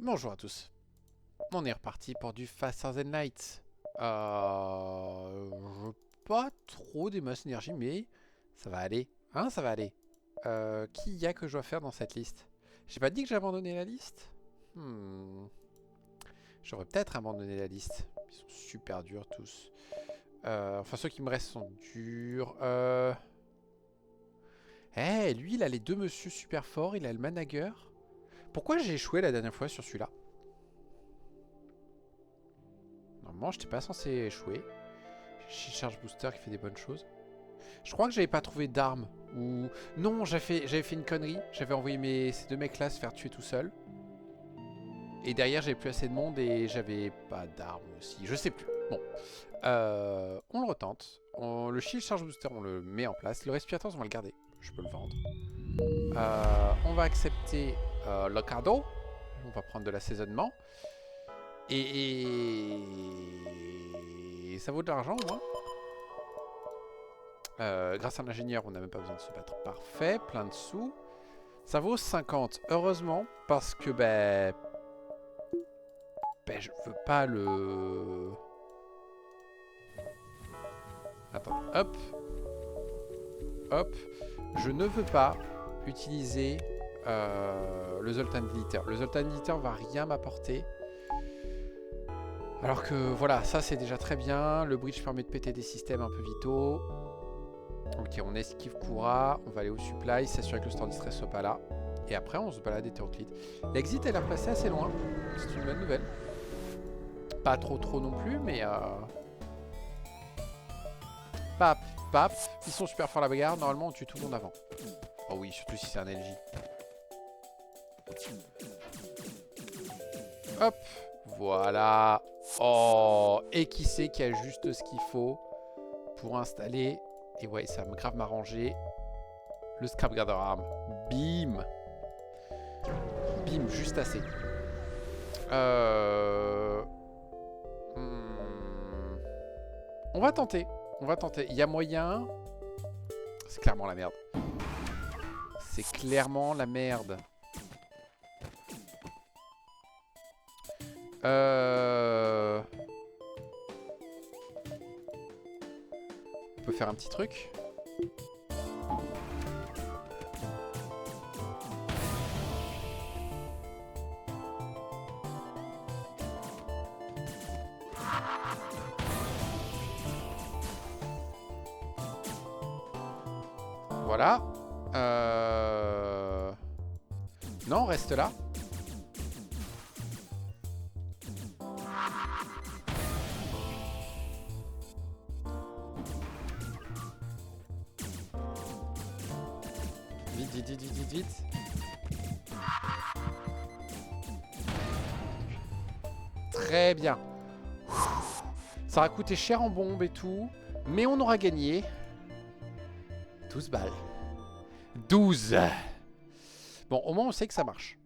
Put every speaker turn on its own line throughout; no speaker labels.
Bonjour à tous. On est reparti pour du Faster Than Light. Je pas trop des masses d'énergie, mais ça va aller. Hein, ça va aller. Qui y a que je dois faire dans cette liste? J'ai pas dit que j'ai abandonné la liste. J'aurais peut-être abandonné la liste. Ils sont super durs tous. Enfin, ceux qui me restent sont durs. Lui, il a les deux monsieur super forts. Il a le manager. Pourquoi j'ai échoué la dernière fois sur celui-là? Normalement, j'étais pas censé échouer. J'ai Charge Booster qui fait des bonnes choses. Je crois que j'avais pas trouvé d'armes. Ou... Non, j'avais fait une connerie. J'avais envoyé ces deux mecs-là se faire tuer tout seul. Et derrière, j'avais plus assez de monde et j'avais pas d'armes aussi. Je sais plus. Bon. On le retente. Le Shield Charge Booster, on le met en place. Le Respirator, on va le garder. Je peux le vendre. On va accepter le cadeau. On va prendre de l'assaisonnement. Et ça vaut de l'argent, au moins. Grâce à l'ingénieur, on n'a même pas besoin de se battre. Parfait, plein de sous. Ça vaut 50. Heureusement, parce que je veux pas le... Attends, hop. Hop. Je ne veux pas utiliser le Zoltan Glitter. Le Zoltan Glitter va rien m'apporter. Alors que voilà, ça c'est déjà très bien. Le bridge permet de péter des systèmes un peu vitaux. Ok, on esquive Kura, on va aller au supply, s'assurer que le store distress soit pas là. Et après, on se balade hétéroclite. L'exit a l'air placé assez loin. C'est une bonne nouvelle. Pas trop non plus, mais... Pap, pap. Ils sont super forts à la bagarre. Normalement, on tue tout le monde avant. Oh oui, surtout si c'est un LJ. Hop. Voilà. Oh. Et qui sait qui a juste ce qu'il faut pour installer... Et ouais, ça va grave m'arranger. Le Scrap Gather Arm. Bim. Bim, juste assez. On va tenter. On va tenter. Il y a moyen. C'est clairement la merde. C'est clairement la merde. On peut faire un petit truc. Voilà. Non, reste là. Vite, vite, vite, vite, vite, vite. Très bien. Ça aura coûté cher en bombes et tout. Mais on aura gagné 12 balles. 12. Bon, au moins on sait que ça marche.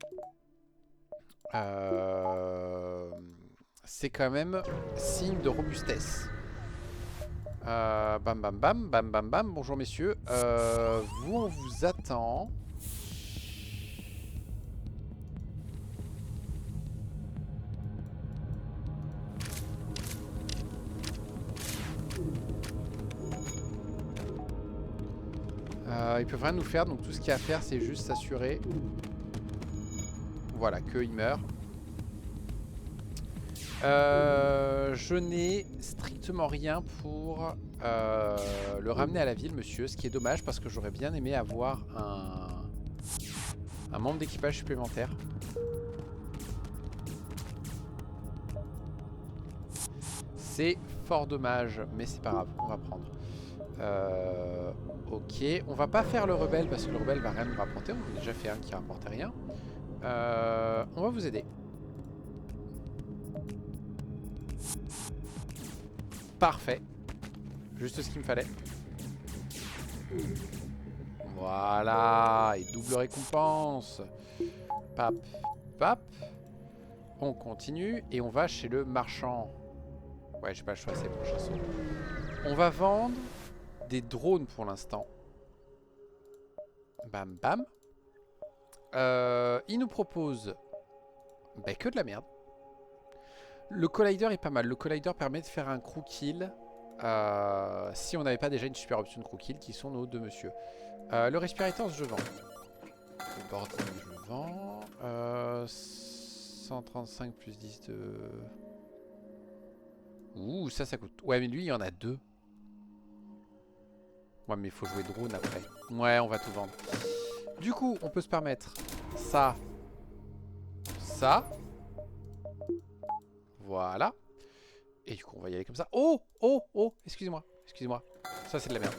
C'est quand même signe de robustesse. Bam bam bam, bam bam bam. Bonjour messieurs. Vous, on vous attend. Ils peuvent rien nous faire, donc tout ce qu'il y a à faire, c'est juste s'assurer. Voilà, qu'il meurt. Je n'ai strictement rien pour le ramener à la ville, monsieur. Ce qui est dommage parce que j'aurais bien aimé avoir un membre d'équipage supplémentaire. C'est fort dommage, mais c'est pas grave, on va prendre. Ok, on va pas faire le rebelle parce que le rebelle va rien nous rapporter. On a déjà fait un qui rapportait rien. On va vous aider. Parfait. Juste ce qu'il me fallait. Voilà. Et double récompense. Pap, pap. On continue et on va chez le marchand. Ouais, j'ai pas le choix, c'est pour chasseau. On va vendre des drones pour l'instant. Bam, bam. Il nous propose Bah que de la merde. Le collider est pas mal. Le collider permet de faire un crew kill. Si on n'avait pas déjà une super option de crew kill qui sont nos deux monsieur. Le respirator je vends. Le boarding je vends. 135 plus 10 de... Ouh ça coûte. Ouais mais lui il y en a deux. Ouais mais il faut jouer drone après. Ouais on va tout vendre. Du coup on peut se permettre ça. Ça. Voilà. Et du coup, on va y aller comme ça. Oh, oh, oh, excusez-moi, excusez-moi. Ça, c'est de la merde.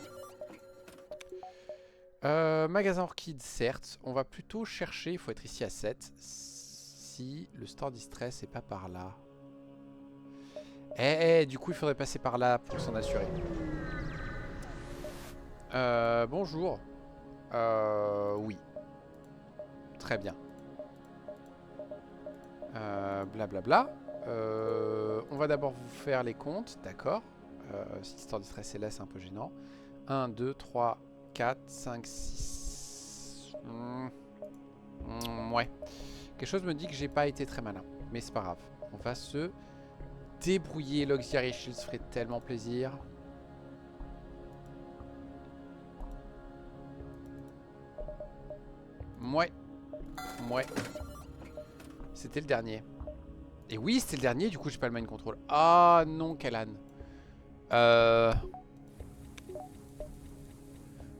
Magasin Orchid, certes. On va plutôt chercher, il faut être ici à 7. Si le store distress est pas par là. Du coup, il faudrait passer par là pour s'en assurer. Bonjour. Oui. Très bien. Blablabla. On va d'abord vous faire les comptes, d'accord. Si Store Distress est là, c'est un peu gênant. 1, 2, 3, 4, 5, 6... ouais. Quelque chose me dit que j'ai pas été très malin. Mais c'est pas grave. On va se débrouiller. L'Auxiliary Shields ferait tellement plaisir. Ouais. Ouais. C'était le dernier. Et oui, c'était le dernier, du coup j'ai pas le mind control. Ah non, Kalan.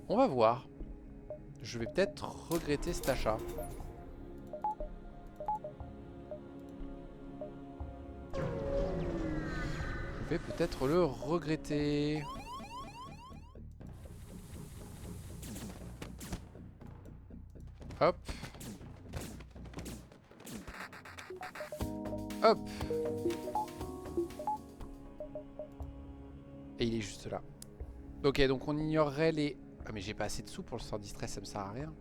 On va voir. Je vais peut-être regretter cet achat. Je vais peut-être le regretter. Hop. Hop. Et il est juste là. Ok, donc on ignorerait les... Ah mais j'ai pas assez de sous pour le sort distress, ça me sert à rien.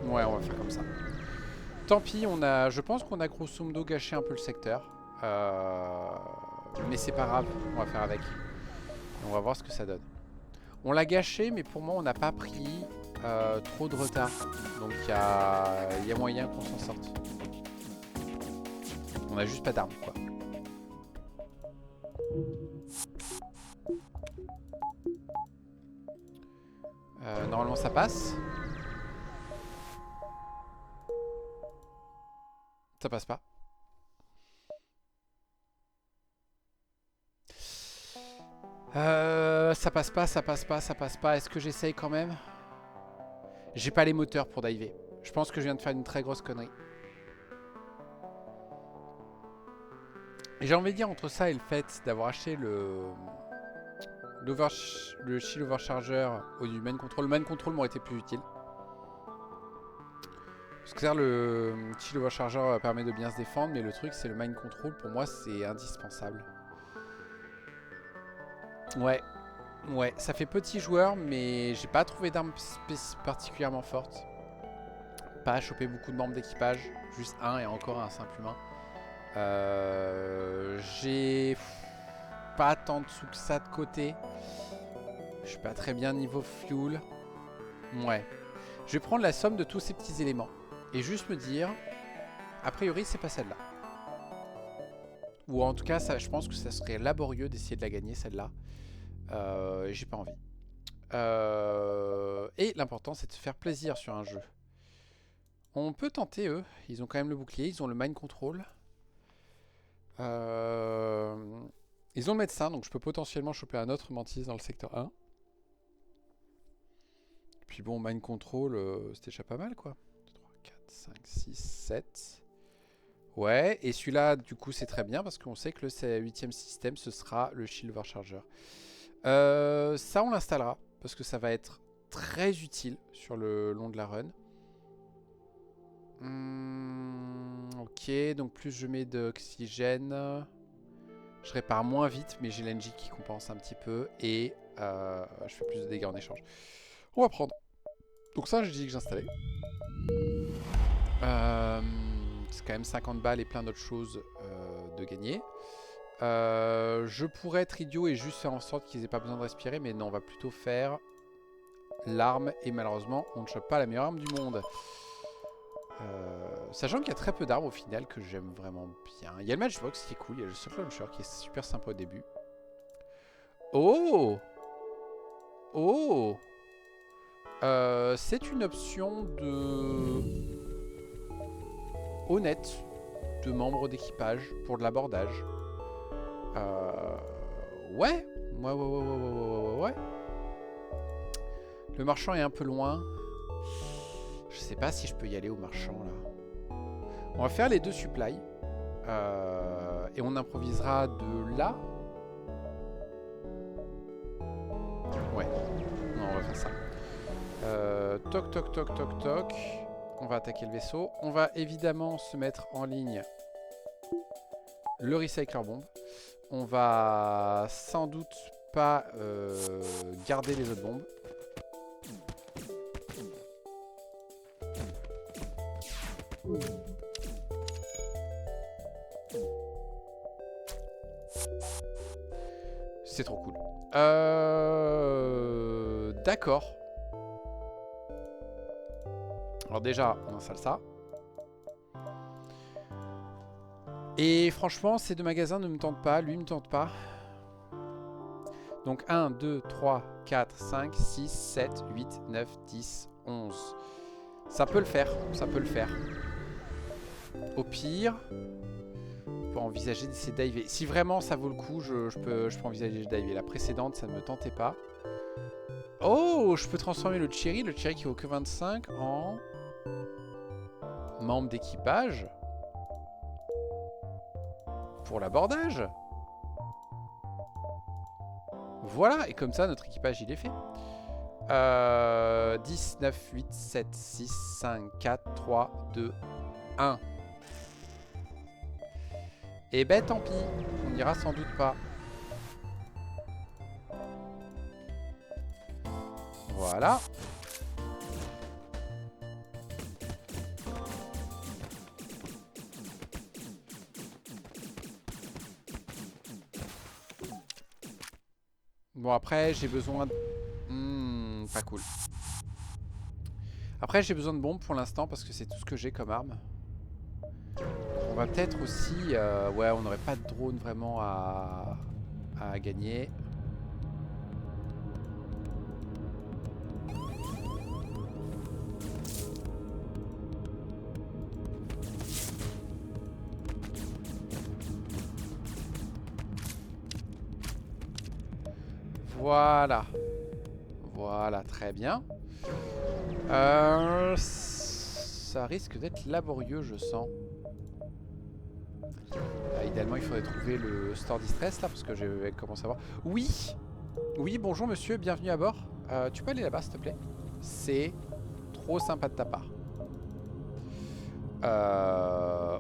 Ouais, on va faire comme ça. Tant pis, je pense qu'on a grosso modo gâché un peu le secteur. Mais c'est pas grave, on va faire avec. On va voir ce que ça donne. On l'a gâché, mais pour moi, on n'a pas pris trop de retard. Donc il y a moyen qu'on s'en sorte. On a juste pas d'armes, quoi. Normalement, ça passe. Ça passe pas. Ça passe pas, ça passe pas, ça passe pas. Est-ce que j'essaye quand même? J'ai pas les moteurs pour diver. Je pense que je viens de faire une très grosse connerie. Et j'ai envie de dire, entre ça et le fait d'avoir acheté le shield overcharger au du main control. Le main control m'aurait été plus utile. Parce que le shield overcharger permet de bien se défendre, mais le truc c'est le mind control, pour moi c'est indispensable. Ouais, ouais, ça fait petit joueur, mais j'ai pas trouvé d'armes particulièrement fortes. Pas à choper beaucoup de membres d'équipage, juste un et encore un simple humain. J'ai pas tant de sous que ça de côté. Je suis pas très bien niveau fuel. Ouais. Je vais prendre la somme de tous ces petits éléments. Et juste me dire, a priori c'est pas celle-là. Ou en tout cas, ça, je pense que ça serait laborieux d'essayer de la gagner celle-là. J'ai pas envie. Et l'important c'est de se faire plaisir sur un jeu. On peut tenter eux. Ils ont quand même le bouclier, ils ont le mind control. Ils ont le médecin, donc je peux potentiellement choper un autre mantis dans le secteur 1. Puis bon, mind control, c'était déjà pas mal quoi. 3, 4, 5, 6, 7. Ouais, et celui-là, du coup, c'est très bien parce qu'on sait que le 8ème système, ce sera le shield overcharger. Ça, on l'installera parce que ça va être très utile sur le long de la run. Ok, donc plus je mets d'oxygène, je répare moins vite, mais j'ai l'NG qui compense un petit peu et je fais plus de dégâts en échange. On va prendre. Donc ça, je dis que j'installais. C'est quand même 50 balles et plein d'autres choses de gagner. Je pourrais être idiot et juste faire en sorte qu'ils aient pas besoin de respirer, mais non, on va plutôt faire l'arme. Et malheureusement, on ne chope pas la meilleure arme du monde. Sachant qu'il y a très peu d'armes au final que j'aime vraiment bien. Il y a le Matchbox qui est cool. Il y a le Soft Launcher qui est super sympa au début. Oh! Oh! C'est une option de... honnête de membre d'équipage pour de l'abordage. Ouais. Ouais. Le marchand est un peu loin. Je sais pas si je peux y aller au marchand là. On va faire les 2 supplies. Et on improvisera de là. Ouais. Non, on va faire ça. Toc toc toc toc toc. On va attaquer le vaisseau. On va évidemment se mettre en ligne le Recycler Bomb. On va sans doute pas garder les autres bombes. C'est trop cool. D'accord. Alors déjà, on installe ça. Et franchement, ces 2 magasins ne me tentent pas. Lui ne me tente pas. Donc 1, 2, 3, 4, 5, 6, 7, 8, 9, 10, 11. Ça peut le faire. Ça peut le faire. Au pire, on peut envisager d'essayer de diver. Si vraiment ça vaut le coup, je peux envisager de diver. La précédente, ça ne me tentait pas. Oh, je peux transformer le Cherry qui vaut que 25 en membre d'équipage pour l'abordage. Voilà, et comme ça, notre équipage, il est fait. 10, 9, 8, 7, 6, 5, 4, 3, 2, 1. Et ben tant pis, on n'ira sans doute pas. Voilà. Bon après j'ai besoin de... pas cool. Après j'ai besoin de bombes pour l'instant parce que c'est tout ce que j'ai comme arme. On va peut-être aussi... ouais, on n'aurait pas de drone vraiment à gagner. Voilà. Voilà, très bien. Ça risque d'être laborieux, je sens. Idéalement, il faudrait trouver le store distress là, parce que je commence à voir. Oui! Oui, bonjour monsieur, bienvenue à bord. Tu peux aller là-bas, s'il te plaît? C'est trop sympa de ta part.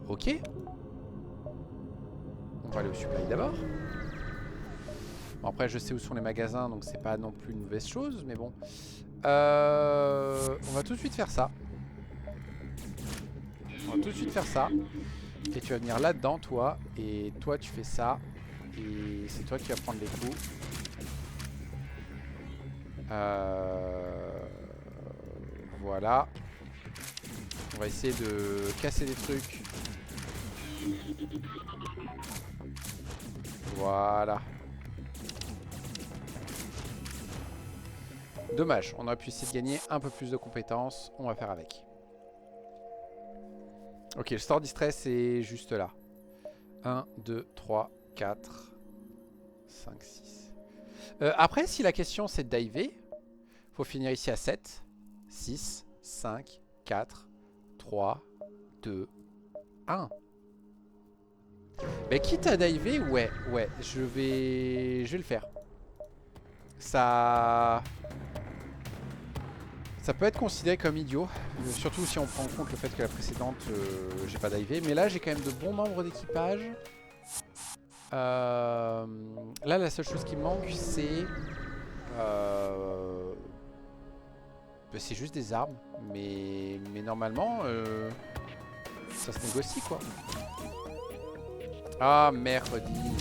Ok. On va aller au supply d'abord. Bon, après, je sais où sont les magasins, donc c'est pas non plus une mauvaise chose, mais bon. On va tout de suite faire ça. On va tout de suite faire ça. Et tu vas venir là-dedans, toi. Et toi, tu fais ça. Et c'est toi qui vas prendre les coups. Voilà. On va essayer de casser des trucs. Voilà. Dommage, on aurait pu essayer de gagner un peu plus de compétences. On va faire avec. Ok, le store distress est juste là. 1, 2, 3, 4, 5, 6. Après, si la question c'est de diver, faut finir ici à 7, 6, 5, 4, 3, 2, 1. Mais quitte à diver, ouais, je vais le faire. Ça peut être considéré comme idiot, surtout si on prend en compte le fait que la précédente, j'ai pas divé. Mais là, j'ai quand même de bons membres d'équipage. Là, la seule chose qui me manque, c'est... c'est juste des armes. Mais normalement, ça se négocie, quoi. Ah, merdi.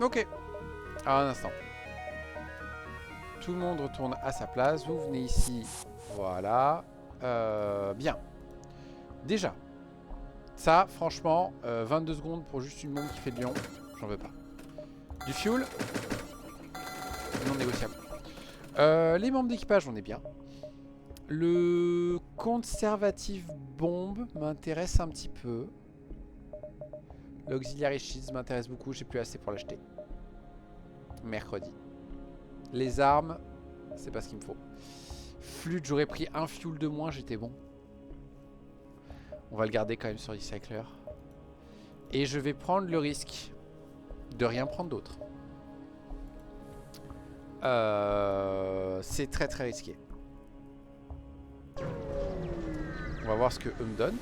Ok. Un instant. Tout le monde retourne à sa place. Vous venez ici. Voilà. Bien. Déjà. Ça, franchement, 22 secondes pour juste une bombe qui fait de lion. J'en veux pas. Du fuel. Non négociable. Les membres d'équipage, on est bien. Le conservative bombe m'intéresse un petit peu. L'auxiliary shields m'intéresse beaucoup. J'ai plus assez pour l'acheter. Mercredi. Les armes, c'est pas ce qu'il me faut. Flûte, j'aurais pris un fuel de moins, j'étais bon. On va le garder quand même sur Recycler. Et je vais prendre le risque de rien prendre d'autre. C'est très très risqué. On va voir ce que eux me donnent.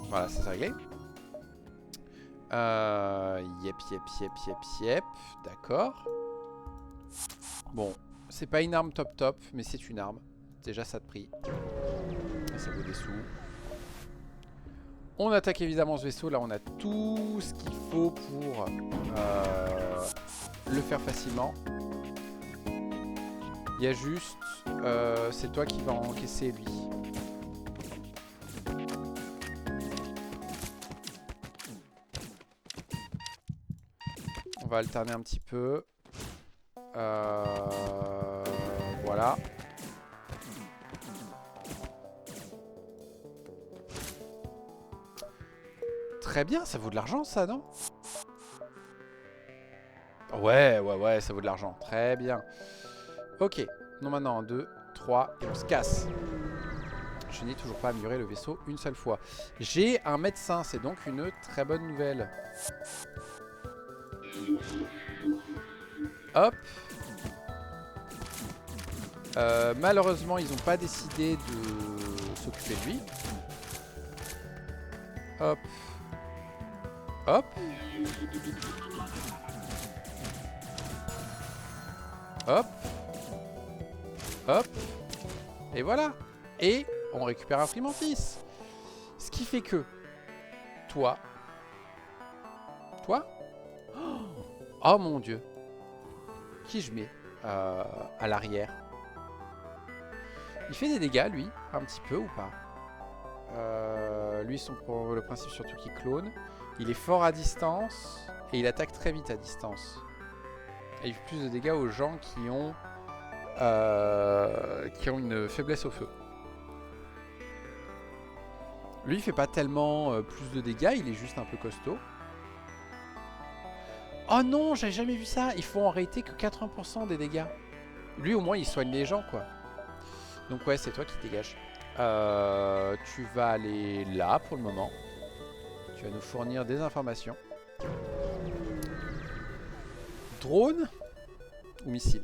Voilà, ça c'est réglé. Yep. D'accord. Bon, c'est pas une arme top, mais c'est une arme. Déjà ça de prix. Ça vaut des sous. On attaque évidemment ce vaisseau. Là, on a tout ce qu'il faut pour le faire facilement. Il y a juste... c'est toi qui vas encaisser lui. On va alterner un petit peu. Voilà. Très bien, ça vaut de l'argent ça, non? Ouais, ça vaut de l'argent. Très bien. Ok. Non, maintenant, 2, 3, et on se casse. Je n'ai toujours pas amélioré le vaisseau une seule fois. J'ai un médecin, c'est donc une très bonne nouvelle. Hop. Malheureusement, ils n'ont pas décidé de s'occuper de lui. Hop. Hop. Hop. Hop. Et voilà. Et on récupère un Primantis. Ce qui fait que toi. Oh mon dieu. Qui je mets à l'arrière? Il fait des dégâts lui, un petit peu ou pas? Lui, le principe surtout qu'il clone. Il est fort à distance et il attaque très vite à distance. Et il fait plus de dégâts aux gens qui ont une faiblesse au feu. Lui, il fait pas tellement plus de dégâts, il est juste un peu costaud. Oh non, j'avais jamais vu ça. Ils font en réalité que 80% des dégâts. Lui, au moins, il soigne les gens, quoi. Donc ouais, c'est toi qui dégages. Tu vas aller là pour le moment. Tu vas nous fournir des informations. Drone ou missile?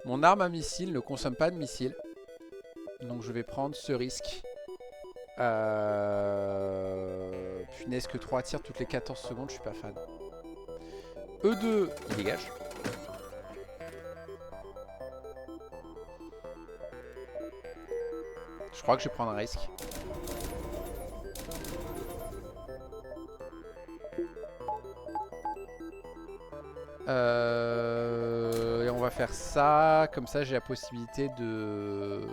Mon arme à missile ne consomme pas de missile. Donc je vais prendre ce risque. Punaise que 3 tirs toutes les 14 secondes, je suis pas fan. E2, il dégage. Je crois que je vais prendre un risque. Et on va faire ça. Comme ça, j'ai la possibilité de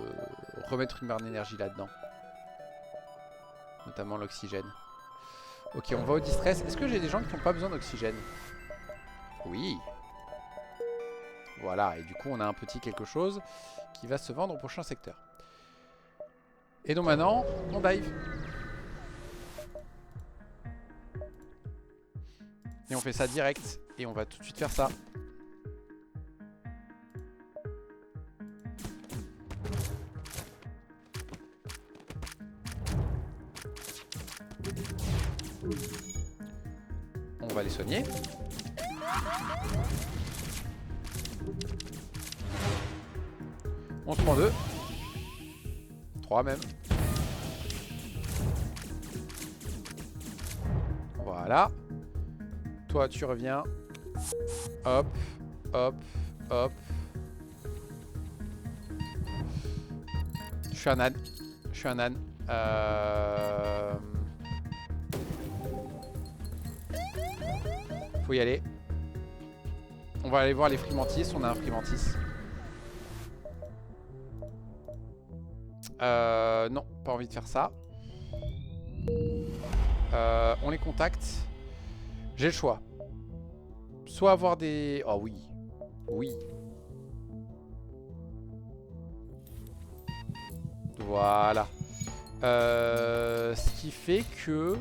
remettre une barre d'énergie là-dedans. Notamment l'oxygène. Ok, on va au distress. Est-ce que j'ai des gens qui n'ont pas besoin d'oxygène? Oui. Voilà, et du coup, on a un petit quelque chose qui va se vendre au prochain secteur. Et donc maintenant, on dive. Et on fait ça direct. Et on va tout de suite faire ça. On va les soigner. On se prend 2. 3 même. Voilà. Toi, tu reviens. Hop, hop, hop. suis un âne. Je suis un âne. Faut y aller. On va aller voir les frimantis. On a un frimantis. Non, pas envie de faire ça. On les contacte. J'ai le choix. Soit avoir des... Oh oui. Oui. Voilà. Ce qui fait que...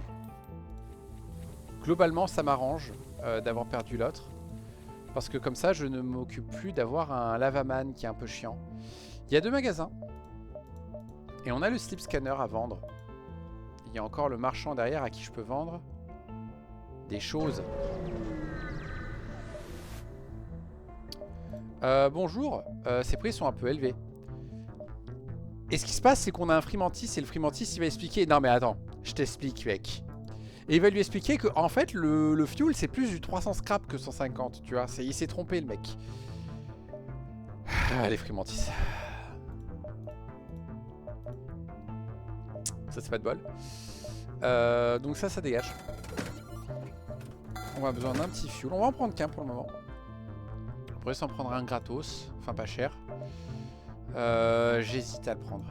Globalement, ça m'arrange d'avoir perdu l'autre. Parce que comme ça, je ne m'occupe plus d'avoir un lavaman qui est un peu chiant. Il y a 2 magasins. Et on a le slip scanner à vendre. Il y a encore le marchand derrière à qui je peux vendre des choses. Bonjour. Ces prix sont un peu élevés. Et ce qui se passe, c'est qu'on a un frimantis et le frimantis, il va expliquer... Non mais attends, je t'explique, mec. Et il va lui expliquer que en fait, le fuel, c'est plus du 300 scrap que 150, tu vois. Il s'est trompé, le mec. Ah, les frimantis. Ça, c'est pas de bol. Donc ça dégage. On va besoin d'un petit fuel. On va en prendre qu'un pour le moment. On pourrait s'en prendre un gratos. Enfin, pas cher. J'hésite à le prendre.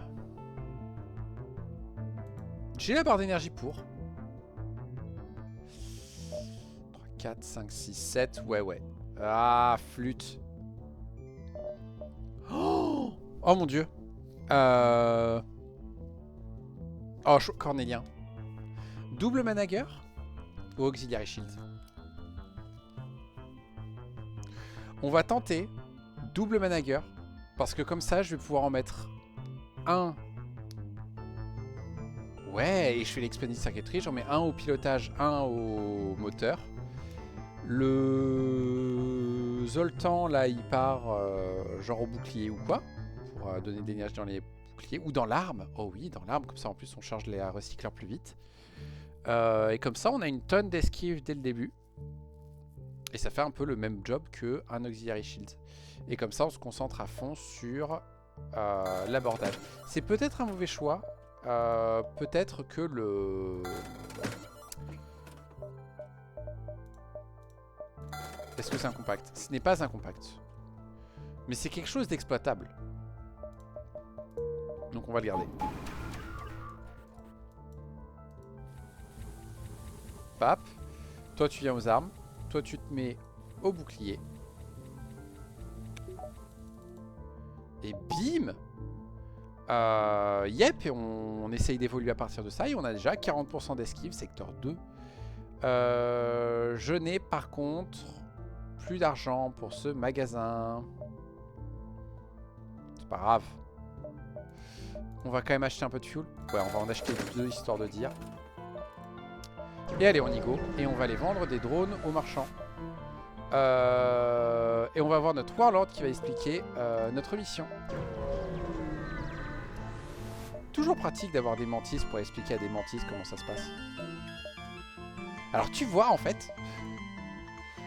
J'ai la barre d'énergie pour. 3, 4, 5, 6, 7. Ouais. Ah, flûte. Oh mon dieu. Oh, cornélien. Double manager ou auxiliary shield? On va tenter double manager. Parce que comme ça, je vais pouvoir en mettre un. Ouais, et je fais l'expanded circuitry. J'en mets un au pilotage, un au moteur. Le Zoltan, là, il part genre au bouclier ou quoi. Pour donner de l'énergie dans les boucliers. Ou dans l'arme. Oh oui, dans l'arme. Comme ça, en plus, on charge les recycleurs plus vite. Et comme ça, on a une tonne d'esquive dès le début. Et ça fait un peu le même job qu'un auxiliary shield. Et comme ça, on se concentre à fond sur l'abordage. C'est peut-être un mauvais choix. Peut-être que le... Est-ce que c'est un compact? Ce n'est pas un compact. Mais c'est quelque chose d'exploitable. Donc on va le garder. Pap. Toi, tu viens aux armes. Toi, tu te mets au bouclier. Et bim! Yep, et on essaye d'évoluer à partir de ça. Et on a déjà 40% d'esquive, secteur 2. Je n'ai par contre plus d'argent pour ce magasin. C'est pas grave. On va quand même acheter un peu de fuel. Ouais, on va en acheter 2 histoire de dire. Et allez, on y go. Et on va aller vendre des drones aux marchands. Et on va voir notre warlord qui va expliquer notre mission. Toujours pratique d'avoir des mantis pour expliquer à des mantis comment ça se passe. Alors tu vois en fait,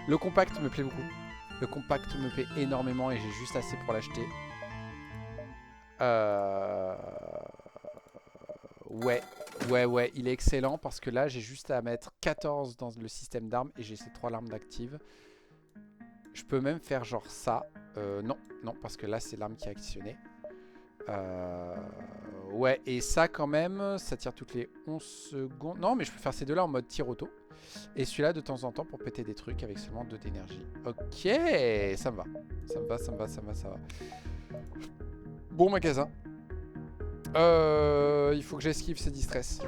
le compact me plaît beaucoup. Le compact me plaît énormément et j'ai juste assez pour l'acheter. Ouais, il est excellent parce que là j'ai juste à mettre 14 dans le système d'armes et j'ai ces 3 larmes d'active. Je peux même faire genre ça. Non, parce que là c'est l'arme qui est actionnée. Ouais, et ça quand même, ça tire toutes les 11 secondes. Non, mais je peux faire ces deux-là en mode tir auto. Et celui-là de temps en temps pour péter des trucs avec seulement 2 d'énergie. Ok, ça me va. Ça va. Bon magasin. Il faut que j'esquive ces distress.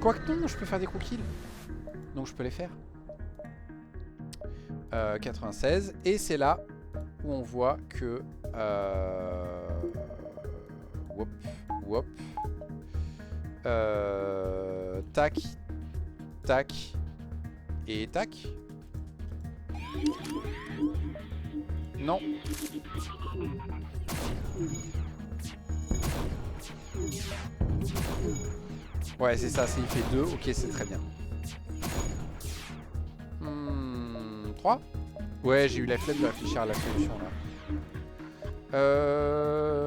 Quoique non, je peux faire des quick kills. Donc je peux les faire. 96. Et c'est là où on voit que... Whoop. Tac. Tac. Et tac. Non. Ouais, c'est ça, il fait 2. Ok, c'est très bien. 3. Ouais, j'ai eu la flemme de réfléchir à la solution là.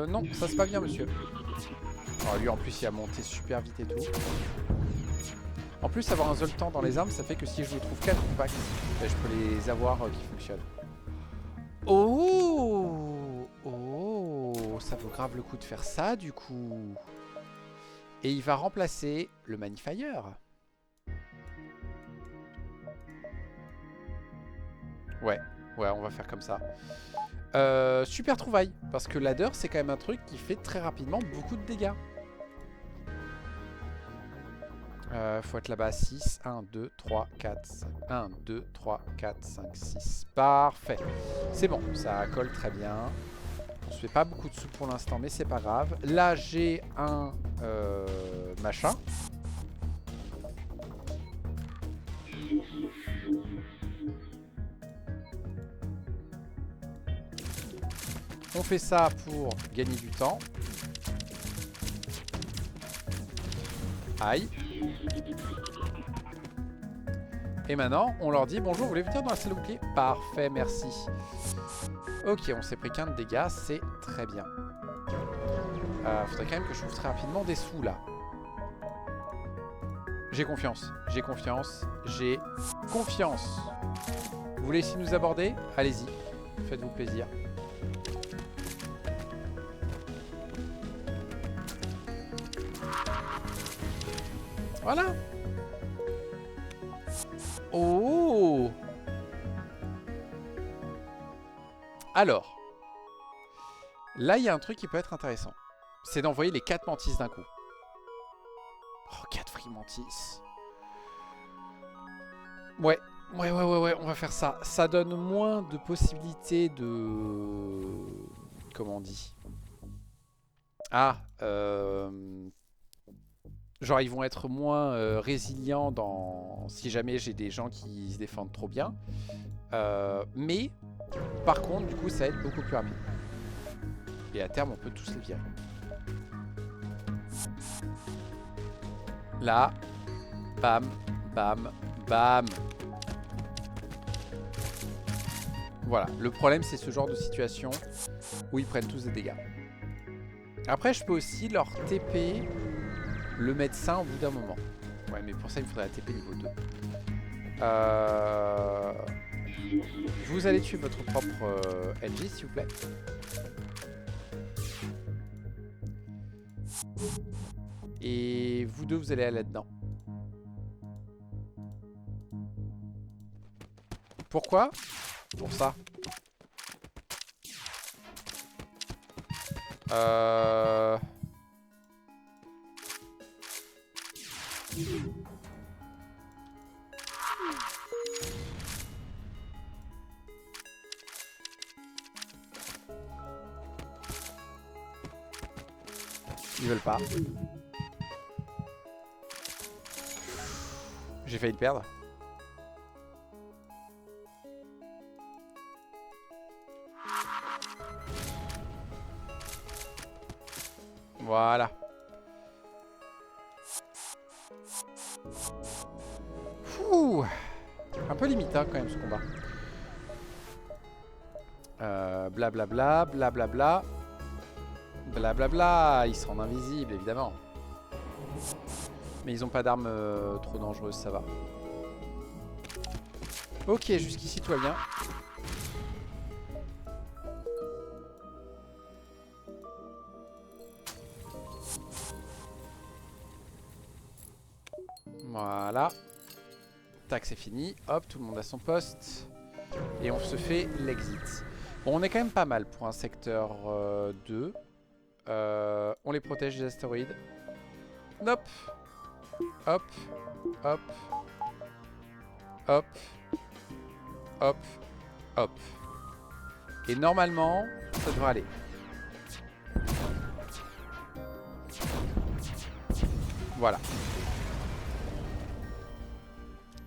Non, ça c'est pas bien, monsieur. Oh, lui en plus il a monté super vite et tout. En plus avoir un Zoltan dans les armes ça fait que si je vous trouve 4 compacts, ben, je peux les avoir qui fonctionnent. Oh, oh, ça vaut grave le coup de faire ça du coup. Et il va remplacer le Magnifier. Ouais, on va faire comme ça. Super trouvaille, parce que ladder c'est quand même un truc qui fait très rapidement beaucoup de dégâts. Faut être là-bas à 6. 1, 2, 3, 4, 5. 1, 2, 3, 4, 5, 6. Parfait. C'est bon, ça colle très bien. On se fait pas beaucoup de sous pour l'instant, mais c'est pas grave. Là, j'ai un machin. On fait ça pour gagner du temps. Aïe. Et maintenant, on leur dit bonjour, vous voulez venir dans la salle de bouclier? Parfait, merci. Ok, on s'est pris qu'un de dégâts, c'est très bien. Faudrait quand même que je trouve très rapidement des sous là. J'ai confiance, j'ai confiance, j'ai confiance. Vous voulez essayer de nous aborder? Allez-y, faites-vous plaisir. Voilà. Oh. Alors. Là, il y a un truc qui peut être intéressant. C'est d'envoyer les 4 mantis d'un coup. Oh, 4 free mantis. Ouais, on va faire ça. Ça donne moins de possibilités de... Comment on dit? Ah, genre ils vont être moins résilients dans... si jamais j'ai des gens qui se défendent trop bien. Mais, par contre, du coup, ça va être beaucoup plus rapide. Et à terme, on peut tous les virer. Là, bam, bam, bam. Voilà, le problème c'est ce genre de situation où ils prennent tous des dégâts. Après, je peux aussi leur TP le médecin au bout d'un moment. Ouais, mais pour ça, il me faudrait la TP niveau 2. Vous allez tuer votre propre LG, s'il vous plaît. Et vous deux, vous allez aller là-dedans. Pourquoi? Pour ça. Ils veulent pas. J'ai failli le perdre. Voilà. Fouh. Un peu limite hein, quand même ce combat. Blablabla, blablabla. Blablabla. Ils seront invisibles évidemment. Mais ils ont pas d'armes trop dangereuses, ça va. Ok, jusqu'ici tout va bien. Voilà. Tac, c'est fini. Hop, tout le monde à son poste. Et on se fait l'exit. Bon, on est quand même pas mal pour un secteur 2. On les protège des astéroïdes. Hop. Hop. Hop. Hop. Hop. Hop. Et normalement, ça devrait aller. Voilà.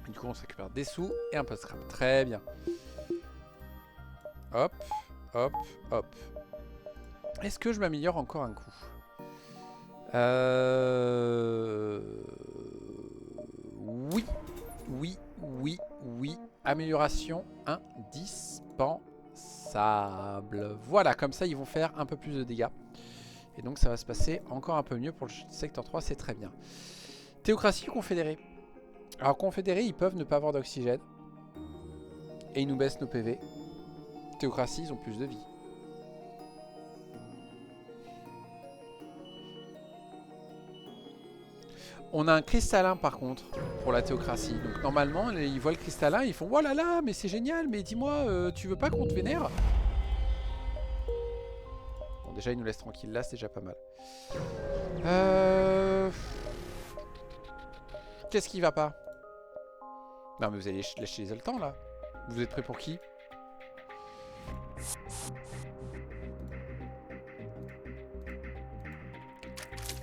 Du coup, on se récupère des sous et un peu de scrap. Très bien. Hop, hop, hop. Est-ce que je m'améliore encore un coup? Oui, oui, oui, oui. Amélioration indispensable. Voilà, comme ça, ils vont faire un peu plus de dégâts. Et donc ça va se passer encore un peu mieux pour le secteur 3, c'est très bien. Théocratie confédérée. Alors confédérés, ils peuvent ne pas avoir d'oxygène. Et ils nous baissent nos PV. Théocratie, ils ont plus de vie. On a un cristallin par contre pour la théocratie. Donc normalement, ils voient le cristallin, ils font « Oh là là, mais c'est génial, mais dis-moi, tu veux pas qu'on te vénère ?» Bon, déjà, ils nous laissent tranquille là, c'est déjà pas mal. Qu'est-ce qui va pas? Non mais vous allez lâcher les Zoltans là. Vous êtes prêts pour qui?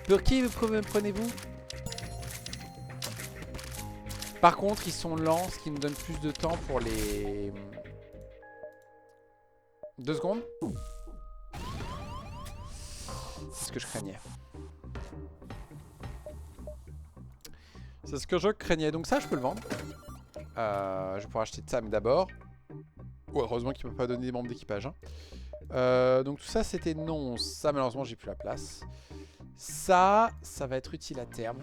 Pour qui vous prenez-vous? Par contre, ils sont lents, ce qui nous donne plus de temps pour les... 2 secondes. C'est ce que je craignais. C'est ce que je craignais. Donc ça, je peux le vendre. Je vais pouvoir acheter de ça, mais d'abord... Oh, heureusement qu'il ne m'a pas donné des membres d'équipage. Hein. Donc tout ça, c'était non. Ça, malheureusement, j'ai plus la place. Ça va être utile à terme.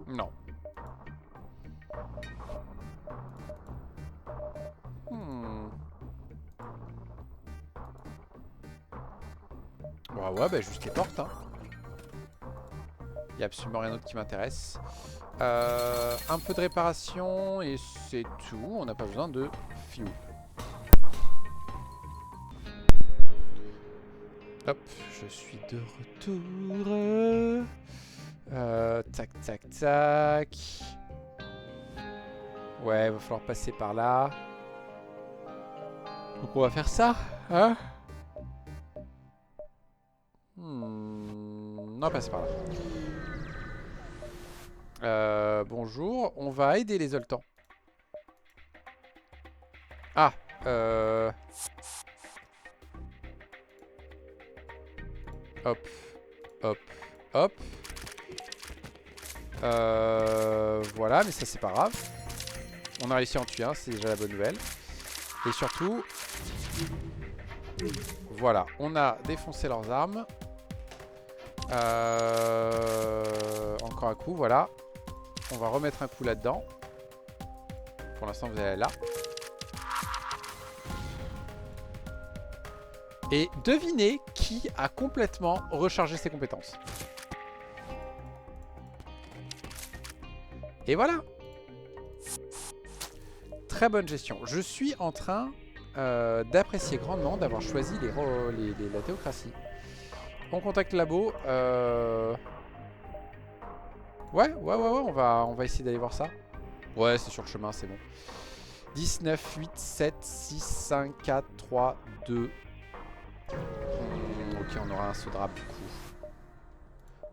Non. Bah ouais, bah juste les portes. Hein. Il n'y a absolument rien d'autre qui m'intéresse. Un peu de réparation et c'est tout. On n'a pas besoin de fuel. Hop, je suis de retour. Tac, tac, tac. Ouais, il va falloir passer par là. Donc on va faire ça, hein? Non, passer par là. Bonjour, on va aider les Zoltans. Ah, hop, hop, hop. Voilà, mais ça c'est pas grave. On a réussi à en tuer un, c'est déjà la bonne nouvelle. Et surtout, voilà, on a défoncé leurs armes. Encore un coup, voilà. On va remettre un coup là-dedans. Pour l'instant, vous allez aller là. Et devinez qui a complètement rechargé ses compétences. Et voilà. Très bonne gestion. Je suis en train d'apprécier grandement d'avoir choisi la théocratie. On contacte le labo. Ouais, on va essayer d'aller voir ça. Ouais, c'est sur le chemin, c'est bon. 19, 8, 7, 6, 5, 4, 3, 2. Ok, on aura un saut de rap du coup.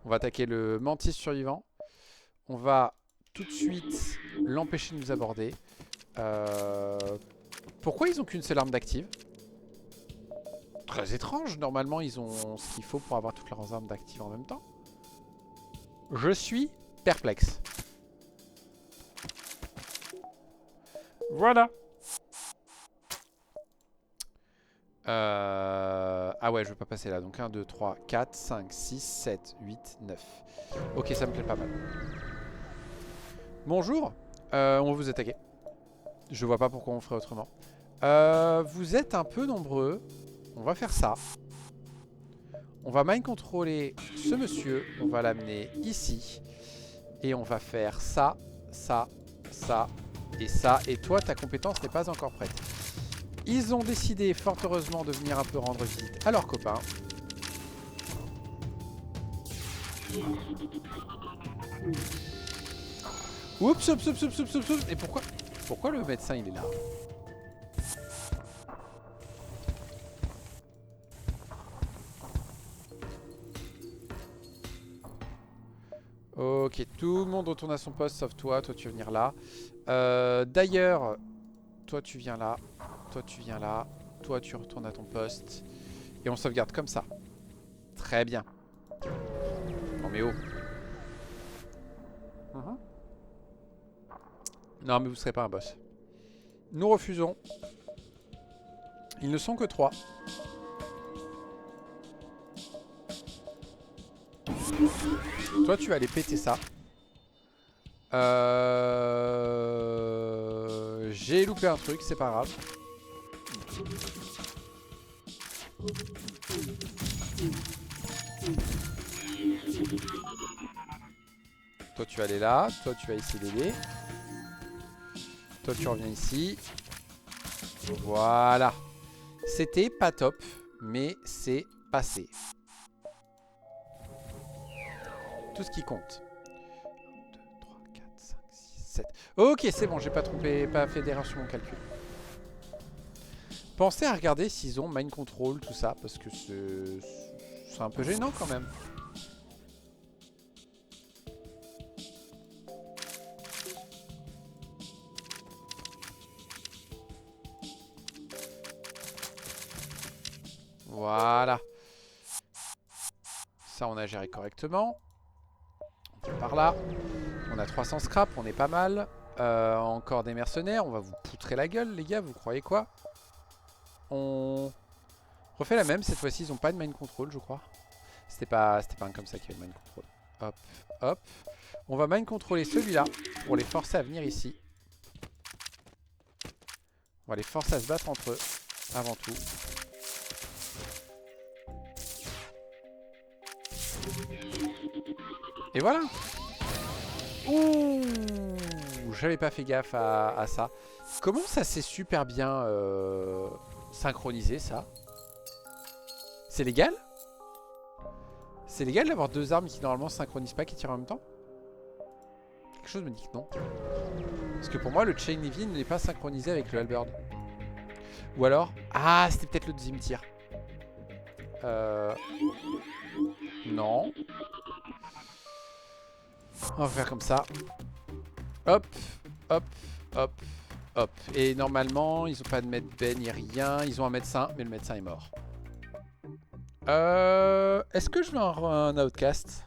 On va attaquer le mantis survivant. On va tout de suite l'empêcher de nous aborder. Pourquoi ils ont qu'une seule arme d'active? Très étrange, normalement ils ont ce qu'il faut pour avoir toutes leurs armes d'active en même temps. Je suis perplexe. Voilà. Ah ouais, je veux pas passer là. Donc 1, 2, 3, 4, 5, 6, 7, 8, 9. Ok, ça me plaît pas mal. Bonjour. On va vous attaquer. Je vois pas pourquoi on ferait autrement. Vous êtes un peu nombreux. On va faire ça. On va mind contrôler ce monsieur. On va l'amener ici. Et on va faire ça, ça, ça et ça. Et toi, ta compétence n'est pas encore prête. Ils ont décidé, fort heureusement, de venir un peu rendre visite à leurs copains. Oups, oups, oups, oups, oups, oups, oups. Et pourquoi le médecin, il est là? Ok, tout le monde retourne à son poste sauf toi. Toi, tu vas venir là. D'ailleurs, toi, tu viens là. Toi, tu viens là. Toi, tu retournes à ton poste. Et on sauvegarde comme ça. Très bien. Non mais oh. Non mais vous serez pas un boss. Nous refusons. Ils ne sont que 3. Toi tu vas aller péter ça. J'ai loupé un truc, c'est pas grave. Toi tu vas aller là, toi tu vas essayer d'aider. Toi tu reviens ici. Voilà. C'était pas top, mais c'est passé. Tout ce qui compte. 2, 3, 4, 5, 6, 7. Ok, c'est bon, j'ai pas trompé, pas fait d'erreur sur mon calcul. Pensez à regarder s'ils ont mind control, tout ça, parce que c'est un peu gênant quand même. Voilà. Ça, on a géré correctement. On fait par là. On a 300 scrap, on est pas mal. Encore des mercenaires. On va vous poutrer la gueule, les gars. Vous croyez quoi? On refait la même. Cette fois-ci, ils ont pas de mind control, je crois. C'était pas un comme ça qu'il y avait mind control. Hop, hop. On va mind contrôler celui-là pour les forcer à venir ici. On va les forcer à se battre entre eux, avant tout. Et voilà. Ouh, j'avais pas fait gaffe à ça. Comment ça s'est super bien synchronisé, ça? C'est légal? C'est légal d'avoir deux armes qui normalement se synchronisent pas, qui tirent en même temps? Quelque chose me dit que non. Parce que pour moi, le Chain Heavy n'est pas synchronisé avec le Halberd. Ou alors... Ah, c'était peut-être le deuxième tir. Non. On va faire comme ça. Hop, hop, hop, hop. Et normalement, ils ont pas de medbay ni rien. Ils ont un médecin, mais le médecin est mort. Est-ce que je veux un outcast?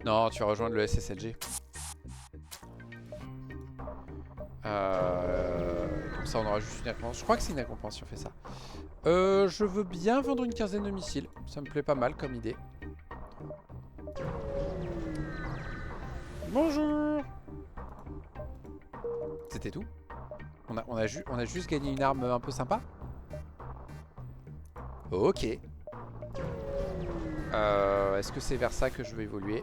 Non, tu vas rejoindre le SSLG. Comme ça, on aura juste une récompense. Je crois que c'est une récompense si on fait ça. Je veux bien vendre une quinzaine de missiles. Ça me plaît pas mal comme idée. Bonjour. C'était tout? On a juste gagné une arme un peu sympa? Ok. Est-ce que c'est vers ça que je veux évoluer?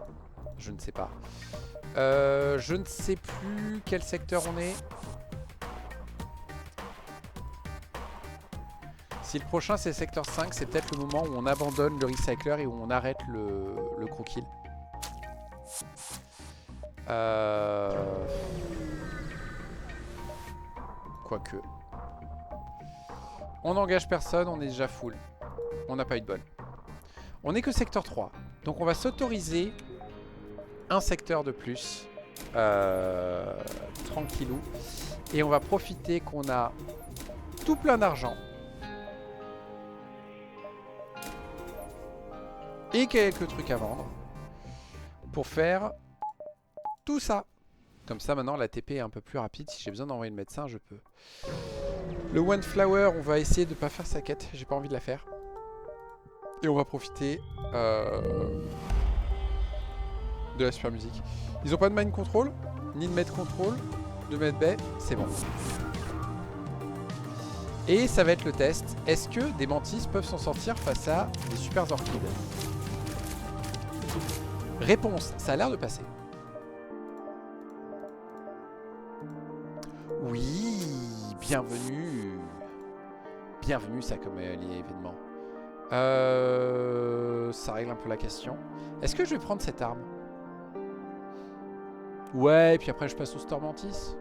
Je ne sais pas. Je ne sais plus quel secteur on est. Si le prochain c'est secteur 5, c'est peut-être le moment où on abandonne le recycler et où on arrête le gros kill. Quoique. On n'engage personne, on est déjà full. On n'a pas eu de bol. On n'est que secteur 3. Donc on va s'autoriser un secteur de plus. Tranquillou. Et on va profiter qu'on a tout plein d'argent. Et quelques trucs à vendre. Pour faire tout ça. Comme ça maintenant la TP est un peu plus rapide. Si j'ai besoin d'envoyer le médecin, je peux. Le One Flower, on va essayer de ne pas faire sa quête. J'ai pas envie de la faire. Et on va profiter de la super musique. Ils ont pas de mind control, ni de med control, de medbay, c'est bon. Et ça va être le test. Est-ce que des mantis peuvent s'en sortir face à des super orchides? Réponse, ça a l'air de passer. Oui, bienvenue. Bienvenue ça comme événement. Ça règle un peu la question. Est-ce que je vais prendre cette arme? Ouais, et puis après je passe au Storm Mantis.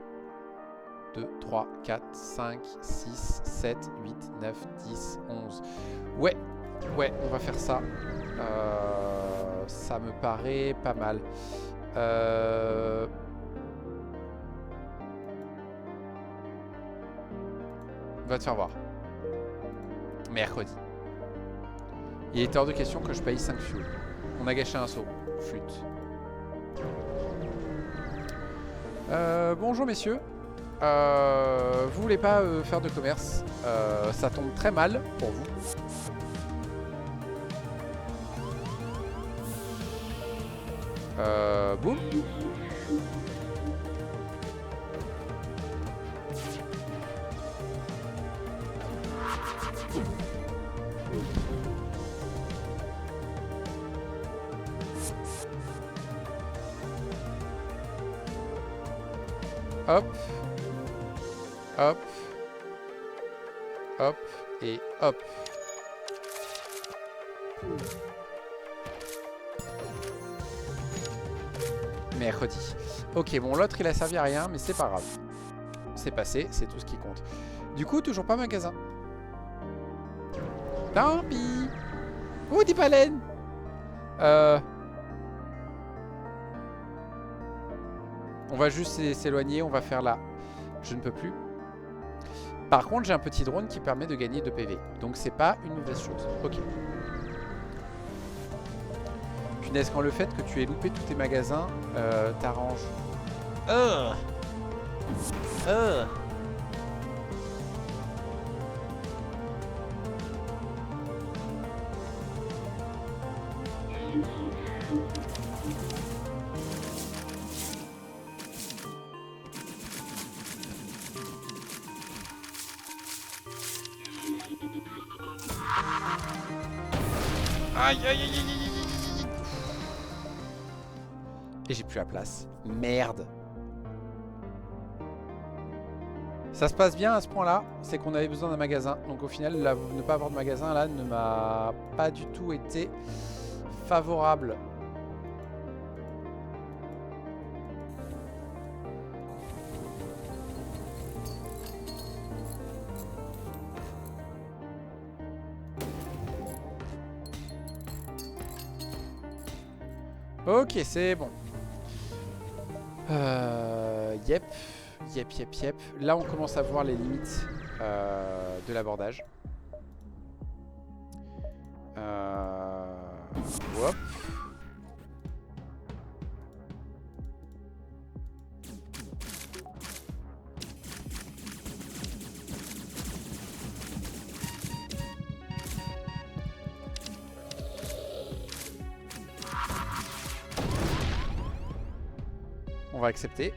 2, 3, 4, 5, 6, 7, 8, 9, 10, 11. Ouais, ouais, on va faire ça. Ça me paraît pas mal. Va te faire voir. Mercredi. Il était hors de question que je paye 5 fuel. On a gâché un saut. Flûte. Bonjour messieurs. Vous voulez pas faire de commerce? Ça tombe très mal pour vous. Boum. Hop. Hop. Hop. Et hop. Mercredi. Ok, bon, l'autre il a servi à rien, mais c'est pas grave. C'est passé, c'est tout ce qui compte. Du coup, toujours pas magasin. Tant pis. Oh, des baleines. On va juste s'éloigner, on va faire là. Je ne peux plus. Par contre, j'ai un petit drone qui permet de gagner 2 PV. Donc c'est pas une mauvaise chose. Ok. Punaise, quand le fait que tu aies loupé tous tes magasins t'arrange. Aïe aïe aïe aïe aïe. Et j'ai plus la place. Merde. Ça se passe bien à ce point-là, c'est qu'on avait besoin d'un magasin. Donc au final, ne pas avoir de magasin là ne m'a pas du tout été favorable. Ok, c'est bon. Yep. Yep, yep, yep. Là, on commence à voir les limites de l'abordage. Hop. On va accepter.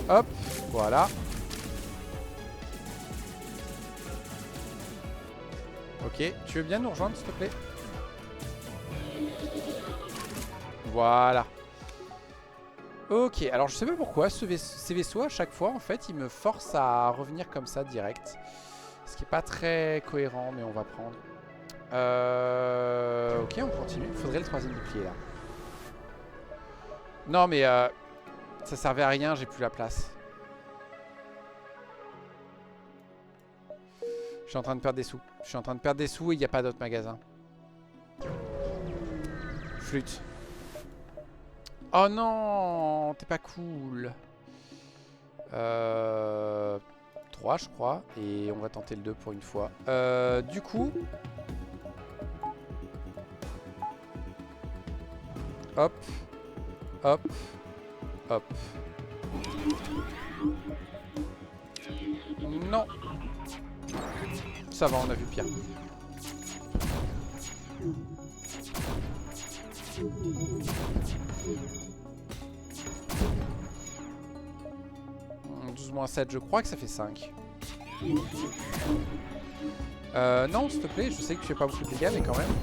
Hop, voilà. Ok, tu veux bien nous rejoindre s'il te plaît? Voilà. Ok, alors je sais pas pourquoi ces vaisseaux à chaque fois en fait ils me forcent à revenir comme ça direct. Ce qui est pas très cohérent mais on va prendre. Ok, on continue. Il faudrait le 3e bouclier là. Non mais ça servait à rien, j'ai plus la place. Je suis en train de perdre des sous. Je suis en train de perdre des sous et il n'y a pas d'autre magasin. Flûte. Oh non, t'es pas cool. 3 je crois. Et on va tenter le 2 pour une fois. Du coup. Hop. Hop. Hop. Non. Ça va, on a vu pire. « 12-7, je crois que ça fait 5. Non, s'il te plaît, je sais que tu fais pas beaucoup de dégâts, mais quand même. «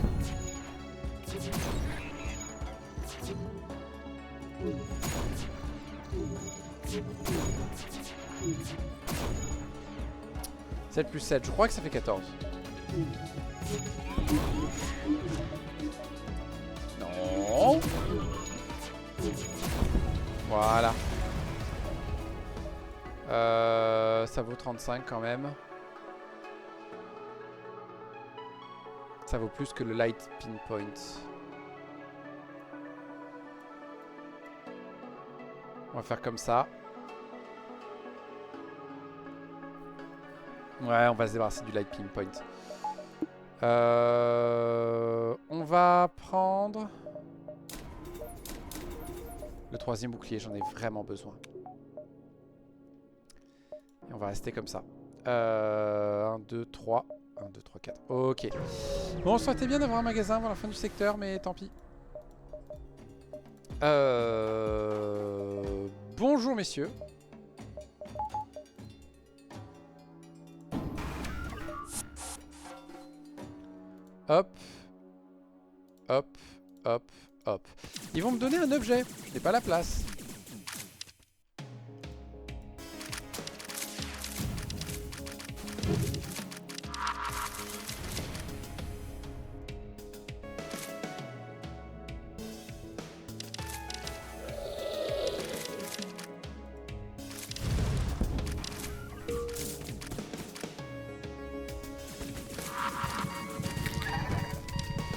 7 plus 7, je crois que ça fait 14. Non. Voilà. Ça vaut 35 quand même. Ça vaut plus que le light pinpoint. On va faire comme ça. Ouais, on va se débarrasser du light pinpoint. On va prendre le 3e bouclier, j'en ai vraiment besoin. Et on va rester comme ça. 1, 2, 3. 1, 2, 3, 4. Ok. Bon, ça aurait été bien d'avoir un magasin avant la fin du secteur, mais tant pis. Bonjour messieurs. Hop. Hop. Hop. Hop. Ils vont me donner un objet. J'ai pas la place.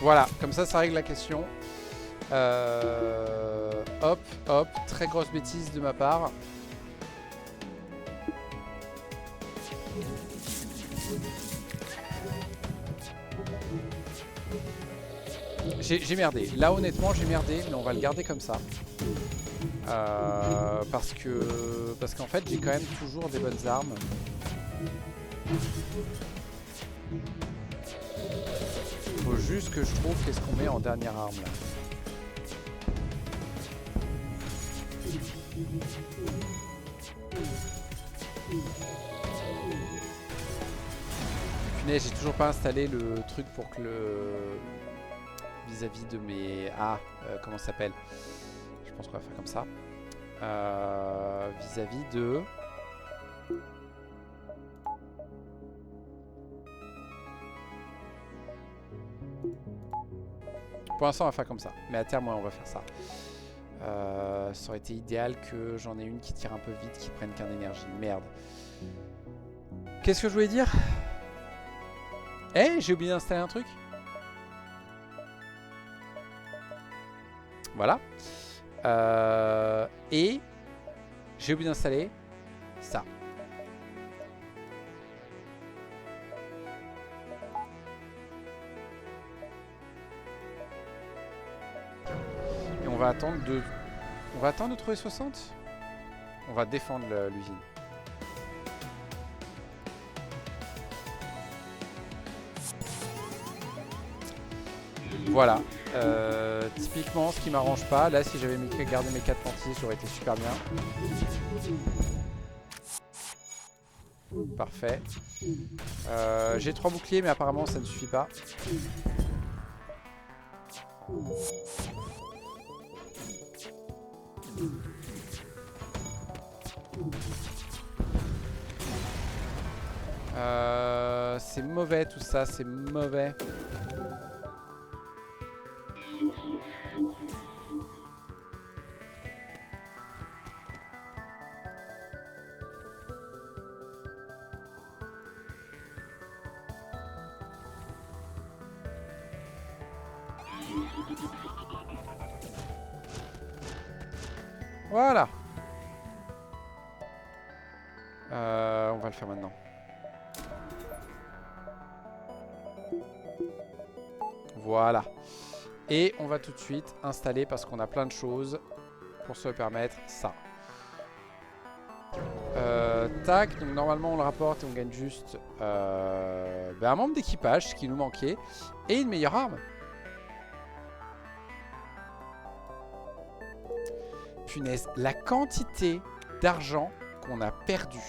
Voilà, comme ça règle la question. Hop, hop, très grosse bêtise de ma part. J'ai merdé. Là honnêtement j'ai merdé, mais on va le garder comme ça. Parce qu'en fait j'ai quand même toujours des bonnes armes. Faut juste que je trouve qu'est-ce qu'on met en dernière arme là. Punaise, j'ai toujours pas installé le truc pour que le... vis-à-vis de mes... comment ça s'appelle? Je pense qu'on va faire comme ça. Vis-à-vis de... Pour l'instant, on va faire comme ça. Mais à terme, ouais, on va faire ça. Ça aurait été idéal que j'en ai une qui tire un peu vite, qui prenne qu'un énergie. Merde. Qu'est-ce que je voulais dire? Eh, j'ai oublié d'installer un truc. Voilà. Et j'ai oublié d'installer ça. Et on va attendre de... On va attendre de trouver 60. On va défendre l'usine. Voilà. Typiquement, ce qui m'arrange pas. Là, si j'avais gardé mes 4 lentilles, ça aurait été super bien. Parfait. J'ai 3 boucliers, mais apparemment, ça ne suffit pas. C'est mauvais tout ça, c'est mauvais. Voilà. On va le faire maintenant. Voilà. Et on va tout de suite installer, parce qu'on a plein de choses pour se permettre ça. Tac, donc normalement on le rapporte et on gagne juste un membre d'équipage, ce qui nous manquait, et une meilleure arme. Punaise, la quantité d'argent qu'on a perdu.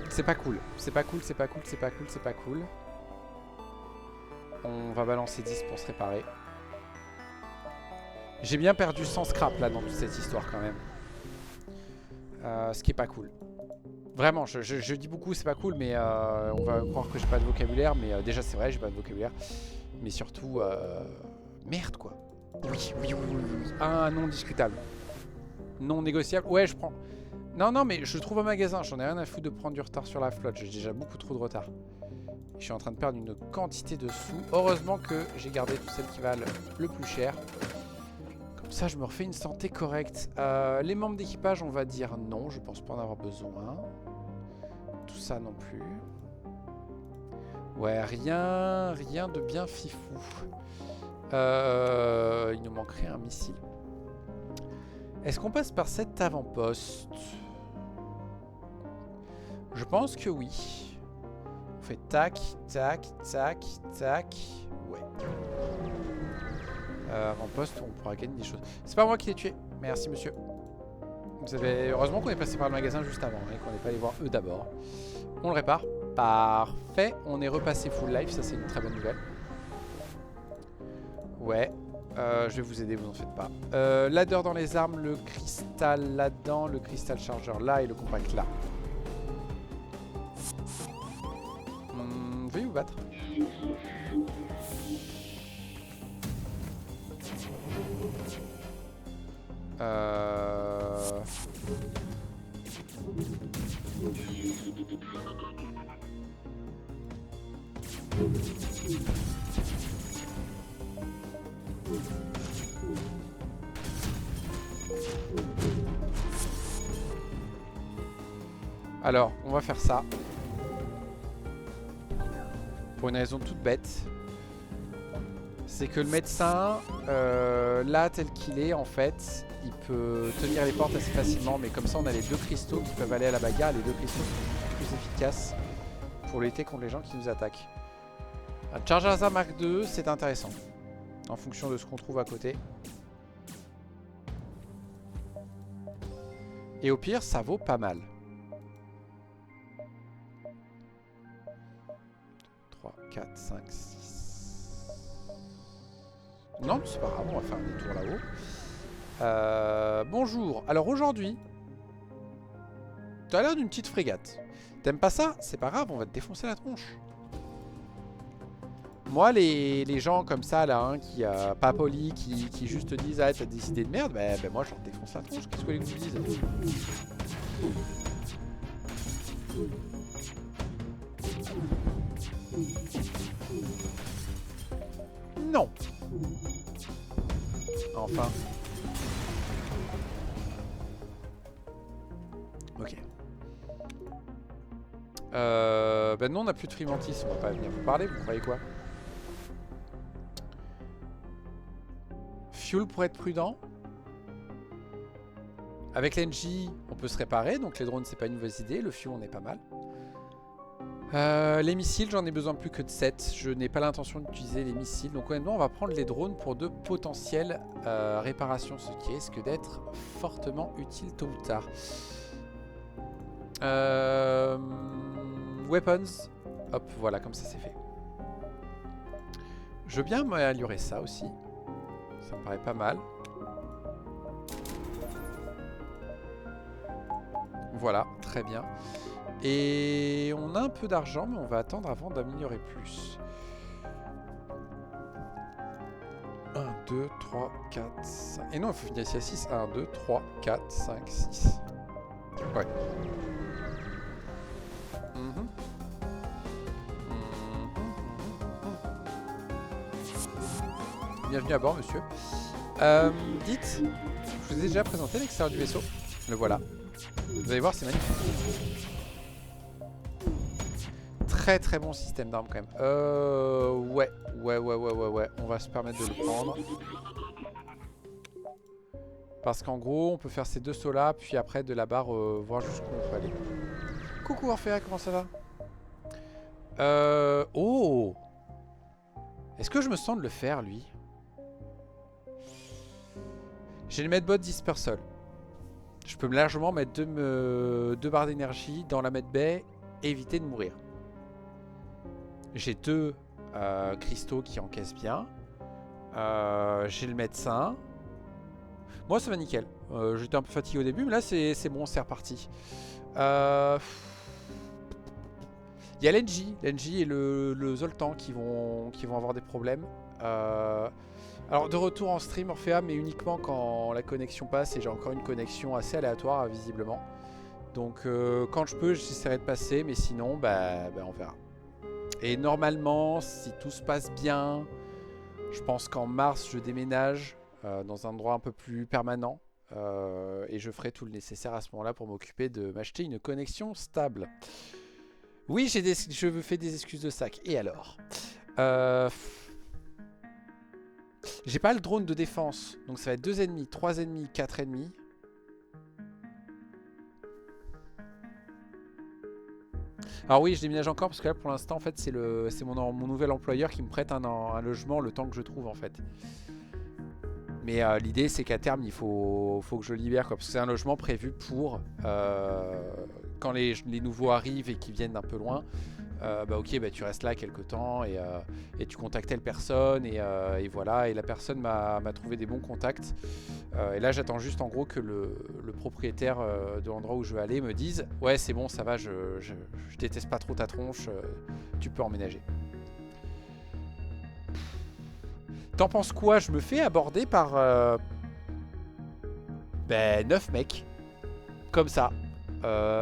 C'est pas cool. C'est pas cool, c'est pas cool, c'est pas cool, c'est pas cool. On va balancer 10 pour se réparer. J'ai bien perdu 100 scrap là dans toute cette histoire quand même. Ce qui est pas cool. Vraiment, je dis beaucoup c'est pas cool, mais on va croire que j'ai pas de vocabulaire. Mais déjà c'est vrai, j'ai pas de vocabulaire. Mais surtout, merde quoi. Oui, oui, oui, oui, oui. Un non discutable. Non négociable. Ouais, je prends. Non, non, mais je trouve un magasin. J'en ai rien à foutre de prendre du retard sur la flotte. J'ai déjà beaucoup trop de retard. Je suis en train de perdre une quantité de sous. Heureusement que j'ai gardé toutes celles qui valent le plus cher. Comme ça, je me refais une santé correcte. Les membres d'équipage, on va dire non. Je pense pas en avoir besoin. Tout ça non plus. Ouais, rien de bien fifou. Il nous manquerait un missile. Est-ce qu'on passe par cet avant-poste? Je pense que oui. On fait tac, tac, tac, tac. Ouais. Avant-poste, on pourra gagner des choses. C'est pas moi qui l'ai tué. Merci, monsieur. Vous avez... Heureusement qu'on est passé par le magasin juste avant et qu'on n'est pas allé voir eux d'abord. On le répare. Parfait. On est repassé full life. Ça, c'est une très bonne nouvelle. Ouais. Je vais vous aider, vous en faites pas. Ladder dans les armes, le cristal là-dedans, le cristal chargeur là et le compact là. Veuillez vous battre. Alors, on va faire ça. Pour une raison toute bête. C'est que le médecin, là, tel qu'il est, en fait, il peut tenir les portes assez facilement. Mais comme ça, on a les deux cristaux qui peuvent aller à la bagarre. Les deux cristaux sont plus efficaces pour lutter contre les gens qui nous attaquent. Un Charger Mark II, c'est intéressant. En fonction de ce qu'on trouve à côté. Et au pire, ça vaut pas mal. 3, 4, 5, 6. Non, c'est pas grave, on va faire un détour là-haut. Bonjour. Alors aujourd'hui, tu as l'air d'une petite frégate. T'aimes pas ça? C'est pas grave, on va te défoncer la tronche. Moi, les gens comme ça, là, hein, qui pas polis, qui juste te disent ah, t'as décidé de merde, bah, moi, je leur défonce la tronche. Qu'est-ce que vous disent? Non. Enfin. Ok. Ben non, on n'a plus de frimantis, on va pas venir vous parler, vous croyez quoi? Fuel pour être prudent. Avec l'NJ, on peut se réparer, donc les drones, c'est pas une mauvaise idée. Le fuel, on est pas mal. Les missiles, j'en ai besoin plus que de 7. Je n'ai pas l'intention d'utiliser les missiles. Donc honnêtement, on va prendre les drones pour de potentielles réparations, ce qui risque d'être fortement utile tôt ou tard. Weapons. Hop, voilà, comme ça c'est fait. Je veux bien m'améliorer ça aussi. Ça me paraît pas mal. Voilà, très bien. Et on a un peu d'argent, mais on va attendre avant d'améliorer plus. 1, 2, 3, 4, 5... Et non, il faut finir ici à 6. 1, 2, 3, 4, 5, 6. Ouais. Bienvenue à bord, monsieur. Dites, je vous ai déjà présenté l'extérieur du vaisseau. Le voilà. Vous allez voir, c'est magnifique. Très très bon système d'armes quand même. Ouais. On va se permettre de le prendre. Parce qu'en gros, on peut faire ces deux sauts là, puis après de la barre, voir jusqu'où on peut aller. Coucou Orphea, comment ça va? Oh! Est-ce que je me sens de le faire, lui? J'ai le medbot dispersal. Je peux largement mettre deux barres d'énergie dans la medbay et éviter de mourir. J'ai deux cristaux qui encaissent bien. J'ai le médecin. Moi, ça va nickel. J'étais un peu fatigué au début, mais là, c'est bon, c'est reparti. Il y a l'NJ et le Zoltan qui vont avoir des problèmes. Alors de retour en stream Orphéa, mais uniquement quand la connexion passe et j'ai encore une connexion assez aléatoire visiblement. Donc quand je peux j'essaierai de passer, mais sinon bah, on verra. Et normalement si tout se passe bien, je pense qu'en mars je déménage dans un endroit un peu plus permanent. Et je ferai tout le nécessaire à ce moment là pour m'occuper de m'acheter une connexion stable. Oui je me fais des excuses de sac. Et alors j'ai pas le drone de défense. Donc ça va être 2 ennemis, 3 ennemis, 4 ennemis. Alors oui je déménage encore parce que là pour l'instant en fait c'est mon nouvel employeur qui me prête un logement le temps que je trouve en fait. Mais l'idée c'est qu'à terme il faut que je libère quoi, parce que c'est un logement prévu pour quand les nouveaux arrivent et qui viennent d'un peu loin. Bah ok bah tu restes là quelques temps et tu contactes telle personne et voilà, et la personne m'a trouvé des bons contacts et là j'attends juste en gros que le propriétaire de l'endroit où je veux aller me dise ouais c'est bon ça va, je déteste pas trop ta tronche, tu peux emménager. T'en penses quoi? Je me fais aborder par 9 mecs comme ça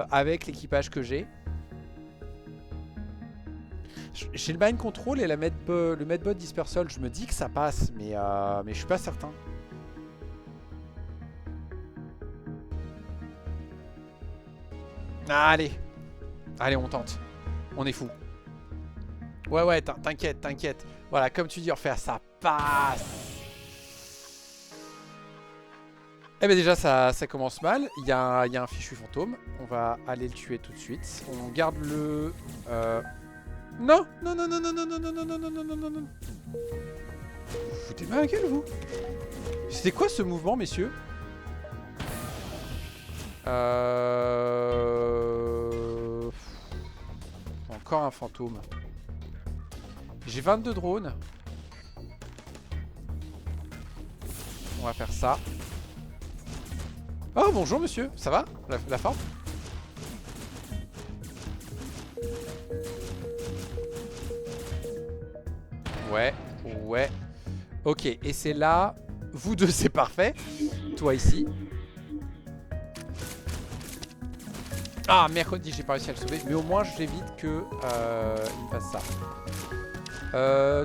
avec l'équipage que j'ai. J'ai le mind control et le medbot dispersal. Je me dis que ça passe, mais je suis pas certain. Ah, allez, on tente. On est fou. Ouais, t'inquiète. Voilà, comme tu dis, refaire ça passe. Eh ben déjà ça commence mal. Il y a un fichu fantôme. On va aller le tuer tout de suite. On garde le... Non. Vous foutez ma gueule, vous. C'était quoi ce mouvement, messieurs? Encore un fantôme. J'ai 22 drones. On va faire ça. Oh bonjour monsieur, ça va la forme? Ouais. Ok, et c'est là. Vous deux c'est parfait. Toi ici. Ah mercredi j'ai pas réussi à le sauver. Mais au moins je l'évite que il me fasse ça.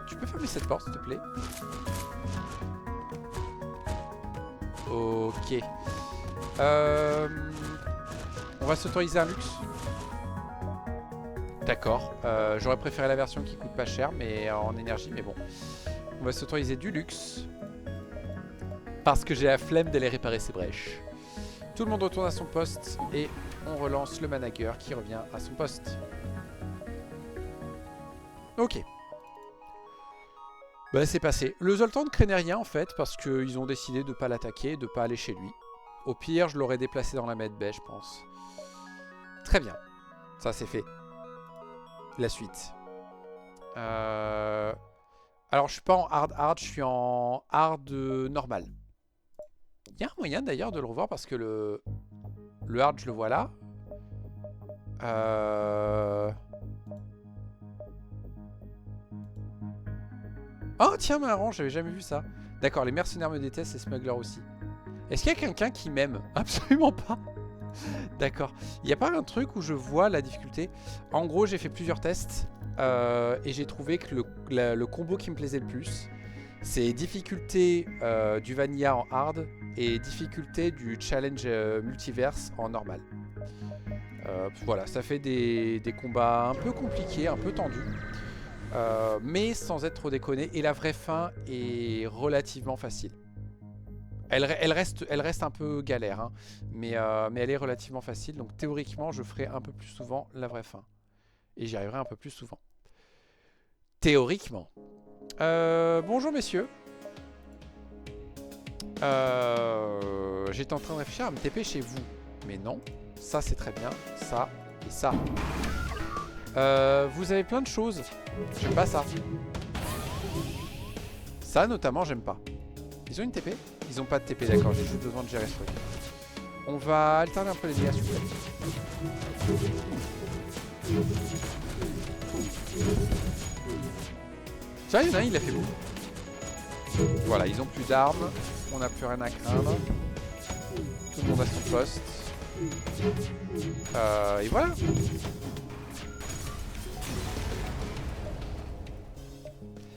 Tu peux fermer cette porte s'il te plaît? Ok. On va s'autoriser un luxe. D'accord. J'aurais préféré la version qui coûte pas cher mais en énergie, mais bon. On va s'autoriser du luxe. Parce que j'ai la flemme d'aller réparer ces brèches. Tout le monde retourne à son poste et on relance le manager qui revient à son poste. Ok. Bah c'est passé. Le Zoltan ne craignait rien en fait parce qu'ils ont décidé de pas l'attaquer, de pas aller chez lui. Au pire, je l'aurais déplacé dans la medbay, je pense. Très bien. Ça c'est fait. La suite. Alors je suis pas en hard, je suis en hard normal. Il y a un moyen d'ailleurs de le revoir parce que le hard je le vois là. Oh tiens marrant, j'avais jamais vu ça. D'accord, les mercenaires me détestent et Smuggler aussi. Est-ce qu'il y a quelqu'un qui m'aime? Absolument pas. D'accord. Il n'y a pas un truc où je vois la difficulté? En gros j'ai fait plusieurs tests et j'ai trouvé que le combo qui me plaisait le plus, c'est difficulté du vanilla en hard et difficulté du challenge multiverse en normal. Voilà, ça fait des combats un peu compliqués, un peu tendus. Mais sans être trop déconné. Et la vraie fin est relativement facile. Elle reste un peu galère, hein, mais elle est relativement facile. Donc théoriquement, je ferai un peu plus souvent la vraie fin. Et j'y arriverai un peu plus souvent. Théoriquement. Bonjour messieurs. J'étais en train de réfléchir à me TP chez vous. Mais non. Ça c'est très bien. Ça et ça. Vous avez plein de choses. J'aime pas ça. Ça notamment j'aime pas. Ils ont une TP? Ils ont pas de TP, d'accord, j'ai juste besoin de gérer ce truc. On va alterner un peu les dégâts s'il vous plaît. Tu vois, il y en a un, il a fait beaucoup. voilà, ils ont plus d'armes. On n'a plus rien à craindre. Tout le monde à son poste. Et voilà.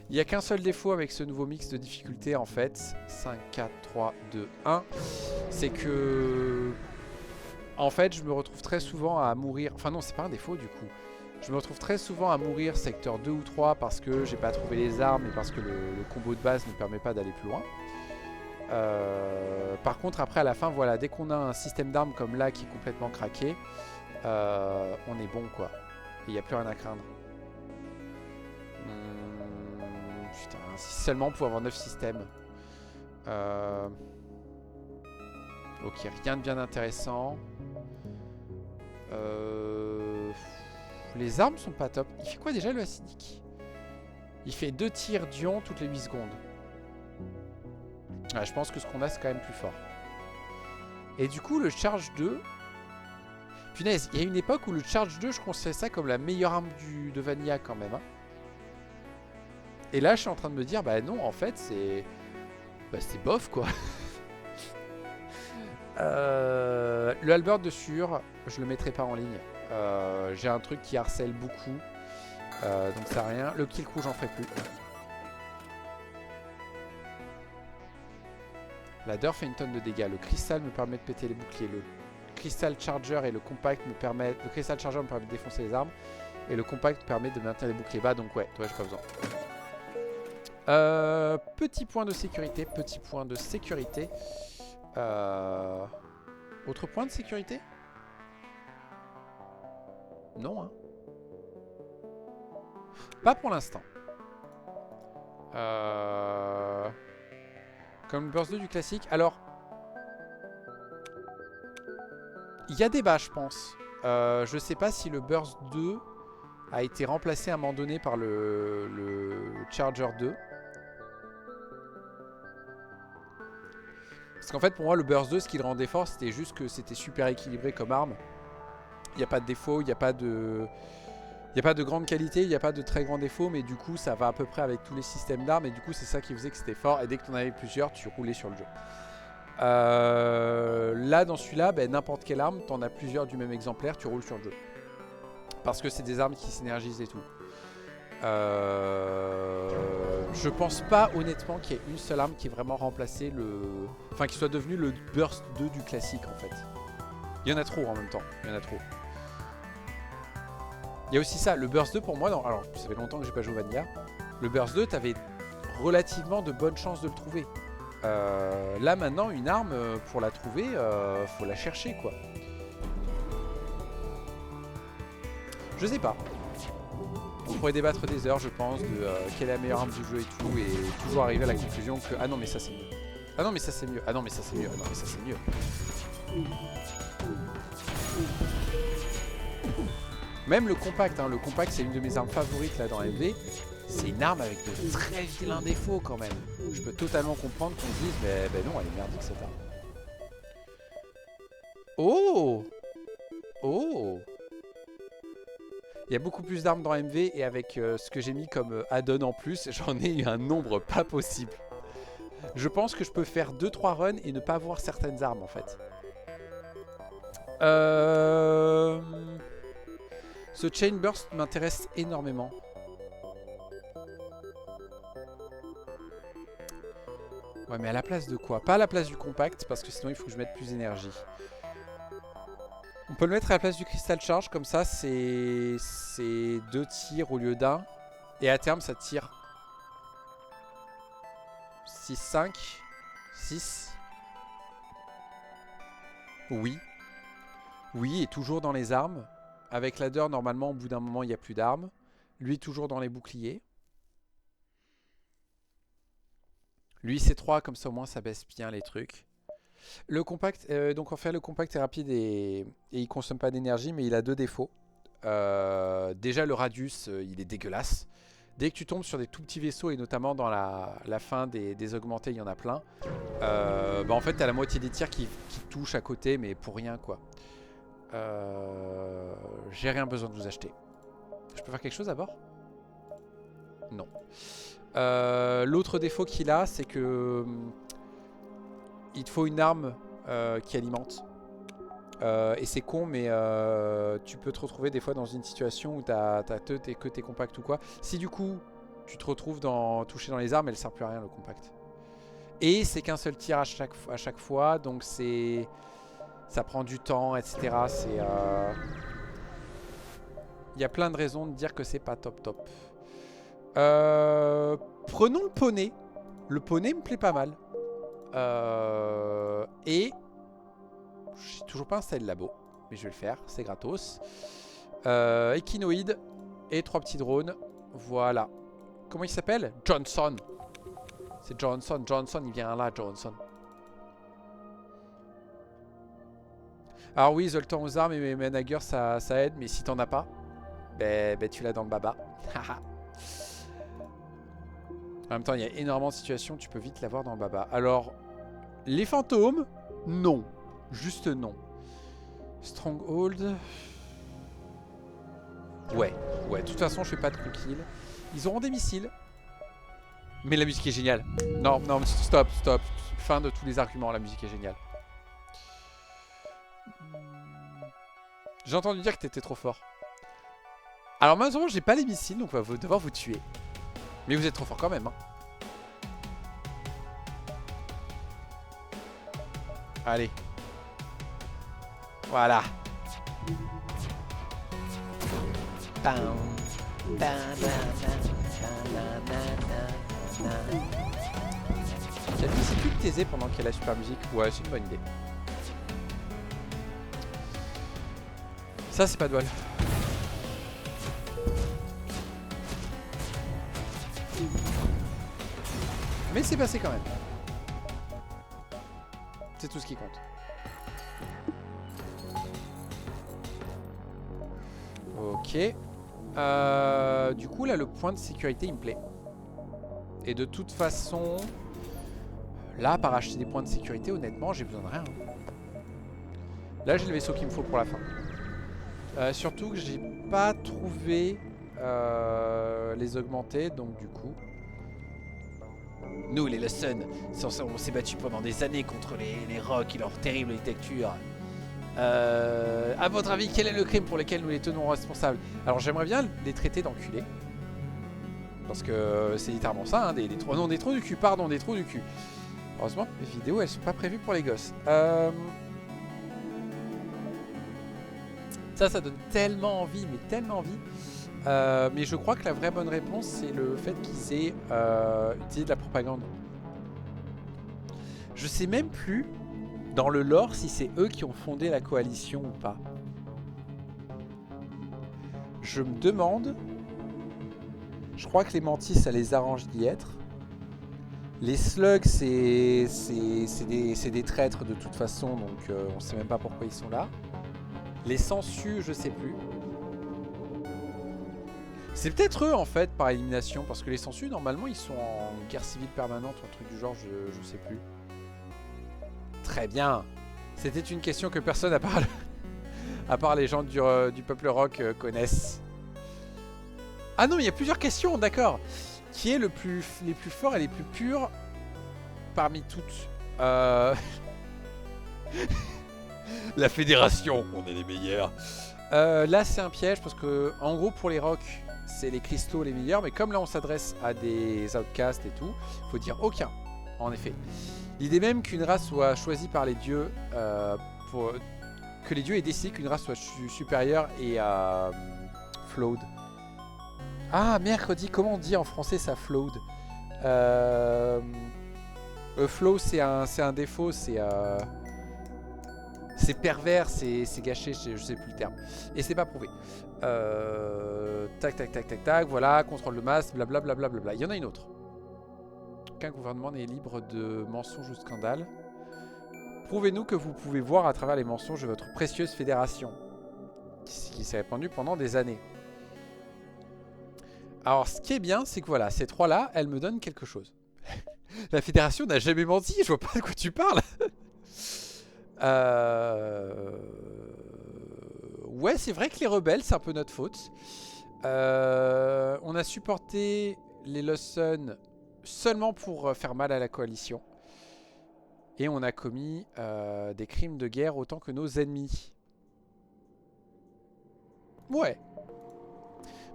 Il n'y a qu'un seul défaut avec ce nouveau mix de difficulté en fait. 5, 4, 3, 2, 1. C'est que... En fait, je me retrouve très souvent à mourir... Enfin non, c'est pas un défaut du coup. Je me retrouve très souvent à mourir secteur 2 ou 3 parce que j'ai pas trouvé les armes et parce que le combo de base ne permet pas d'aller plus loin. Par contre, après à la fin, voilà, dès qu'on a un système d'armes comme là qui est complètement craqué, on est bon quoi. Et il n'y a plus rien à craindre. Putain, si seulement pour avoir 9 systèmes. Ok, rien de bien intéressant. Les armes sont pas top. Il fait quoi déjà le acidique? Il fait 2 tirs d'ion toutes les 8 secondes. Je pense que ce qu'on a c'est quand même plus fort. Et du coup le charge 2... Punaise, il y a une époque où le charge 2 je considérais ça comme la meilleure arme de Vanilla quand même. Hein. Et là je suis en train de me dire bah non en fait c'est... Bah c'est bof quoi. Le halberd de Sur, je le mettrai pas en ligne. J'ai un truc qui harcèle beaucoup. Donc ça sert à rien. Le kill crew j'en ferai plus. La Deur fait une tonne de dégâts. Le cristal me permet de péter les boucliers. Le crystal charger et le compact me permettent... Le crystal charger me permet de défoncer les armes. Et le compact me permet de maintenir les boucliers bas. Donc ouais, toi j'ai pas besoin. Petit point de sécurité. Petit point de sécurité. Autre point de sécurité? Non, hein. Pas pour l'instant. Comme le burst 2 du classique. Alors, il y a débat, je pense. Je sais pas si le burst 2 a été remplacé à un moment donné par le charger 2. Parce qu'en fait, pour moi, le burst 2, ce qui le rendait fort, c'était juste que c'était super équilibré comme arme. Il n'y a pas de défaut, il n'y a pas de... Il n'y a pas de grande qualité, il n'y a pas de très grands défauts, mais du coup ça va à peu près avec tous les systèmes d'armes et du coup c'est ça qui faisait que c'était fort et dès que tu en avais plusieurs, tu roulais sur le jeu. Là dans celui-là, ben, n'importe quelle arme, tu en as plusieurs du même exemplaire, tu roules sur le jeu. Parce que c'est des armes qui synergisent et tout. Je pense pas honnêtement qu'il y ait une seule arme qui ait vraiment remplacé le... Enfin qui soit devenu le burst 2 du classique en fait. Il y en a trop en même temps, il y en a trop. Il y a aussi ça, le Burst 2 pour moi, alors ça fait longtemps que j'ai pas joué au Vanilla. Le Burst 2, t'avais relativement de bonnes chances de le trouver. Là maintenant, une arme, pour la trouver, faut la chercher quoi. Je sais pas. On pourrait débattre des heures, je pense, de quelle est la meilleure arme du jeu et tout, et toujours arriver à la conclusion que ah non mais ça c'est mieux. Ah non mais ça c'est mieux. Ah non mais ça c'est mieux. Ah non mais ça c'est mieux. Même le compact, hein. Le compact c'est une de mes armes favorites là dans MV. C'est une arme avec de très vilains défauts quand même. Je peux totalement comprendre qu'on se dise mais non elle est merdique cette arme. Oh! Oh! Il y a beaucoup plus d'armes dans MV et avec ce que j'ai mis comme add-on en plus, j'en ai eu un nombre pas possible. Je pense que je peux faire 2-3 runs et ne pas avoir certaines armes en fait. Ce Chain Burst m'intéresse énormément. Ouais mais à la place de quoi? Pas à la place du compact parce que sinon il faut que je mette plus d'énergie. On peut le mettre à la place du Crystal Charge comme ça c'est 2 tirs au lieu d'un. Et à terme ça tire 6, 5, 6. Oui. Oui et toujours dans les armes. Avec ladder, normalement, au bout d'un moment, il n'y a plus d'armes. Lui, toujours dans les boucliers. Lui, c'est 3, comme ça, au moins, ça baisse bien les trucs. Le compact, donc en fait, le compact est rapide et il consomme pas d'énergie, mais il a 2 défauts. Déjà, le radius, il est dégueulasse. Dès que tu tombes sur des tout petits vaisseaux, et notamment dans la fin des augmentés, il y en a plein. Bah, en fait, t'as la moitié des tirs qui touchent à côté, mais pour rien, quoi. J'ai rien besoin de vous acheter. Je peux faire quelque chose à bord? Non. L'autre défaut qu'il a, c'est que il te faut une arme qui alimente. Et c'est con, mais tu peux te retrouver des fois dans une situation où t'as que tes compacts ou quoi. Si du coup tu te retrouves touché dans les armes, elle sert plus à rien le compact. Et c'est qu'un seul tir à chaque fois, donc ça prend du temps, etc. Il y a plein de raisons de dire que c'est pas top top. Prenons le poney. Le poney me plaît pas mal. Et j'ai toujours pas installé le labo, mais je vais le faire, c'est gratos. Équinoïde et 3 petits drones. Voilà. Comment il s'appelle? Johnson. C'est Johnson. Johnson, il vient là, Johnson. Alors oui, Zoltan aux armes et Manager, ça aide, mais si t'en as pas, ben tu l'as dans le baba. En même temps, il y a énormément de situations, tu peux vite l'avoir dans le baba. Alors, les fantômes, non. Juste non. Stronghold. Ouais, de toute façon, je fais pas de conquille. Ils auront des missiles. Mais la musique est géniale. Non, stop. Fin de tous les arguments, la musique est géniale. J'ai entendu dire que t'étais trop fort. Alors malheureusement, j'ai pas les missiles, donc on va devoir vous tuer. Mais vous êtes trop fort quand même, hein. Allez. Voilà. J'ai dit c'est plus de taiser pendant qu'il y a la super musique. Ouais, c'est une bonne idée. Ça, c'est pas de bol. Mais c'est passé quand même. C'est tout ce qui compte. Ok. Du coup, là, le point de sécurité, il me plaît. Et de toute façon, là, par acheter des points de sécurité, honnêtement, j'ai besoin de rien. Là, j'ai le vaisseau qu'il me faut pour la fin. Surtout que j'ai pas trouvé les augmentés, donc du coup... Nous, les Lawson, on s'est battus pendant des années contre les Rocs et leur terrible architecture. À votre avis, quel est le crime pour lequel nous les tenons responsables? Alors j'aimerais bien les traiter d'enculés. Parce que c'est littéralement ça, hein, des trous du cul, pardon, des trous du cul. Heureusement, les vidéos, elles sont pas prévues pour les gosses. Ça donne tellement envie, mais tellement envie. Mais je crois que la vraie bonne réponse, c'est le fait qu'ils aient utilisé de la propagande. Je sais même plus, dans le lore, si c'est eux qui ont fondé la coalition ou pas. Je me demande... Je crois que les mantis, ça les arrange d'y être. Les slugs, c'est des traîtres de toute façon, donc on sait même pas pourquoi ils sont là. Les sangsues, je sais plus. C'est peut-être eux en fait par élimination, parce que les sangsues normalement ils sont en guerre civile permanente ou un truc du genre, je sais plus. Très bien. C'était une question que personne à part les gens du peuple rock connaissent. Ah non, il y a plusieurs questions, d'accord. Qui est les plus forts et les plus purs parmi toutes La fédération, on est les meilleurs. Là c'est un piège parce que en gros pour les rocks c'est les cristaux les meilleurs, mais comme là on s'adresse à des outcasts et tout, faut dire aucun, en effet. L'idée même qu'une race soit choisie par les dieux, que les dieux aient décidé qu'une race soit supérieure et flawed. Ah mercredi, comment on dit en français ça, flawed? Flow c'est un défaut, c'est pervers, c'est gâché, je sais plus le terme. Et c'est pas prouvé. Tac, voilà, contrôle de masse, blablabla. Il y en a une autre. Aucun gouvernement n'est libre de mensonges ou scandales. Prouvez-nous que vous pouvez voir à travers les mensonges de votre précieuse fédération, qui s'est répandue pendant des années. Alors, ce qui est bien, c'est que voilà, ces trois-là, elles me donnent quelque chose. La fédération n'a jamais menti, je vois pas de quoi tu parles. Ouais, c'est vrai que les rebelles, c'est un peu notre faute. On a supporté les Lawson seulement pour faire mal à la coalition. Et on a commis des crimes de guerre autant que nos ennemis. Ouais.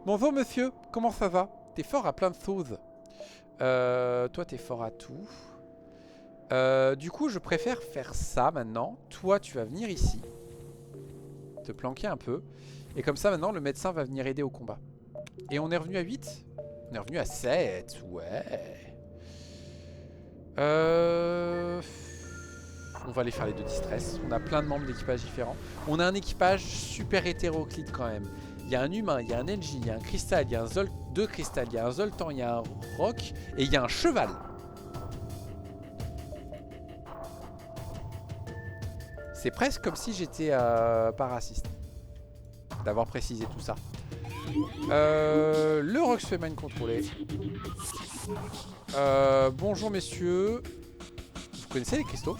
Bonjour monsieur, comment ça va? T'es fort à plein de choses. Toi t'es fort à tout. Du coup je préfère faire ça maintenant. Toi tu vas venir ici. Te planquer un peu. Et comme ça maintenant le médecin va venir aider au combat. Et on est revenu à 8. On est revenu à 7. Ouais. On va aller faire les 2 distress. On a plein de membres d'équipage différents. On a un équipage super hétéroclite quand même. Il y a un humain, il y a un NJ, il y a un cristal, il y a un deux cristal, il y a un Zoltan, il y a un roc et il y a un cheval. C'est presque comme si j'étais pas raciste d'avoir précisé tout ça. Le roc se fait mind contrôler. Bonjour messieurs. Vous connaissez les cristaux?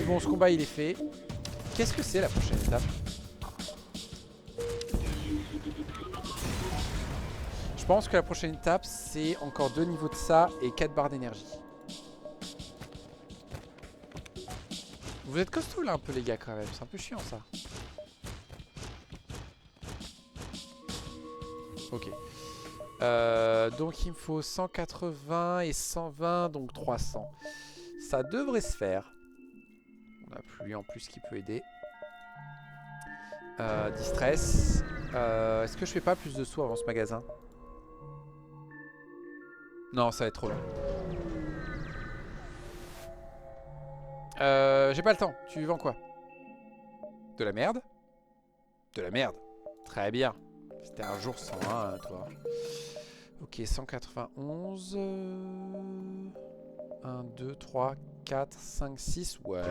Bon, ce combat il est fait. Qu'est-ce que c'est la prochaine étape? Je pense que la prochaine étape c'est encore 2 niveaux de ça et 4 barres d'énergie. Vous êtes costaud là un peu les gars quand même, c'est un peu chiant ça. Ok. Donc il me faut 180 et 120, donc 300. Ça devrait se faire. On a plus en plus qui peut aider. Distress. Est-ce que je fais pas plus de sauts avant ce magasin? Non, ça va être trop long. J'ai pas le temps. Tu vends quoi? De la merde? De la merde. Très bien. C'était un jour 101, toi. Ok, 191. 1, 2, 3, 4, 5, 6. Ouais, ouais.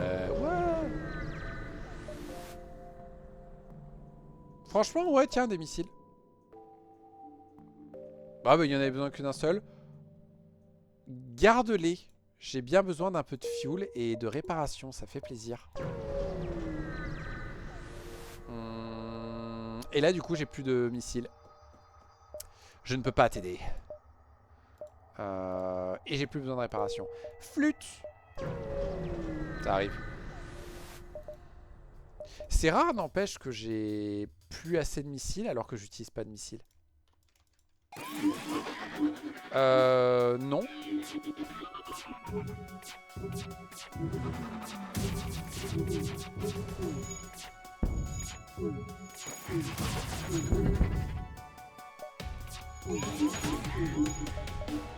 Franchement, ouais, tiens, des missiles. Ah, bah, il y en avait besoin que d'un seul. Garde-les. J'ai bien besoin d'un peu de fuel et de réparation, ça fait plaisir. Et là, du coup, j'ai plus de missiles. Je ne peux pas t'aider. Et j'ai plus besoin de réparation. Flûte! Ça arrive. C'est rare, n'empêche, que j'ai plus assez de missiles alors que j'utilise pas de missiles. Non.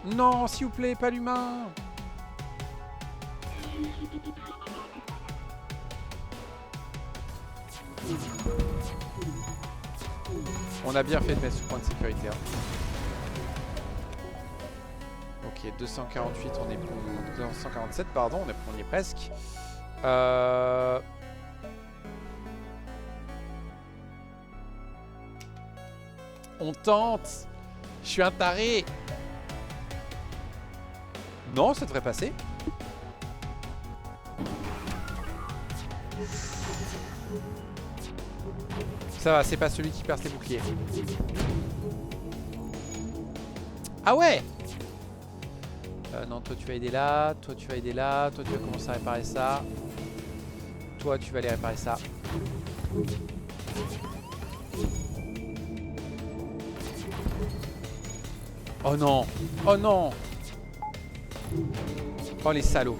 Non, s'il vous plaît, pas l'humain. On a bien fait de mettre ce point de sécurité. Hein. Ok, 248, on est 247, pardon, on y est presque. On tente. Je suis un taré. Non, ça devrait passer. Ça va, c'est pas celui qui perd ses boucliers. Ah ouais. Non, toi tu vas aider là, toi tu vas aider là, toi tu vas commencer à réparer ça. Toi tu vas aller réparer ça. Oh non. Oh non. Oh les salauds.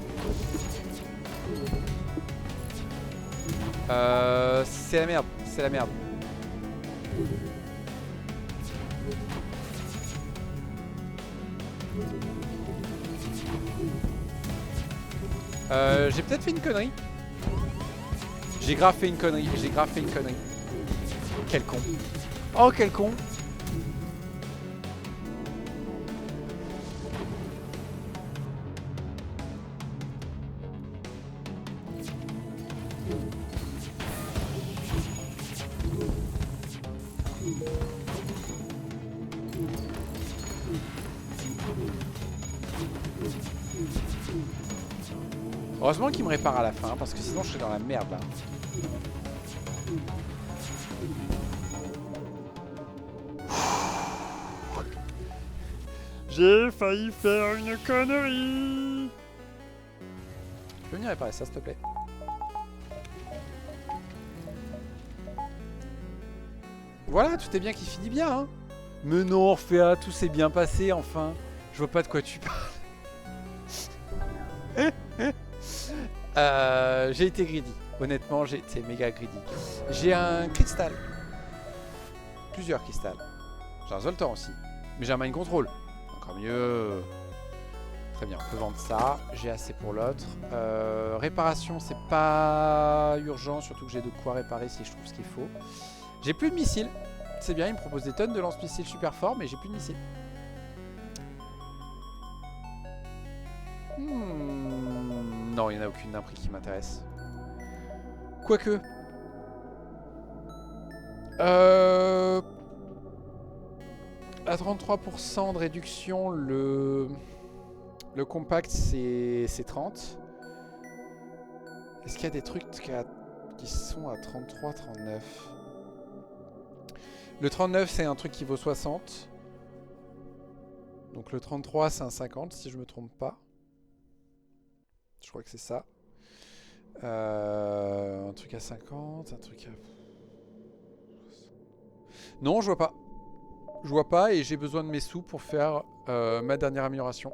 C'est la merde. C'est la merde. J'ai peut-être fait une connerie. J'ai grave fait une connerie. J'ai grave fait une connerie. Quel con. Oh quel con. Heureusement qu'il me répare à la fin, parce que sinon je serais dans la merde là. J'ai failli faire une connerie. Tu peux venir réparer ça, s'il te plaît? Voilà, tout est bien qui finit bien, hein. Mais non, Orphea, tout s'est bien passé, enfin. Je vois pas de quoi tu parles. J'ai été greedy. Honnêtement, j'ai été méga greedy. J'ai un cristal. Plusieurs cristals. J'ai un Zoltan aussi. Mais j'ai un mind control. Encore mieux. Très bien, on peut vendre ça. J'ai assez pour l'autre. Réparation, c'est pas urgent. Surtout que j'ai de quoi réparer si je trouve ce qu'il faut. J'ai plus de missiles. C'est bien, il me propose des tonnes de lance-missiles super forts, mais j'ai plus de missiles. Non, il n'y en a aucune d'un prix qui m'intéresse. Quoique. À 33% de réduction, le compact c'est 30. Est-ce qu'il y a des trucs qui sont à 33, 39? Le 39 c'est un truc qui vaut 60. Donc le 33 c'est un 50 si je me trompe pas. Je crois que c'est ça. Un truc à 50, un truc à... Non, je vois pas. Je vois pas et j'ai besoin de mes sous pour faire ma dernière amélioration.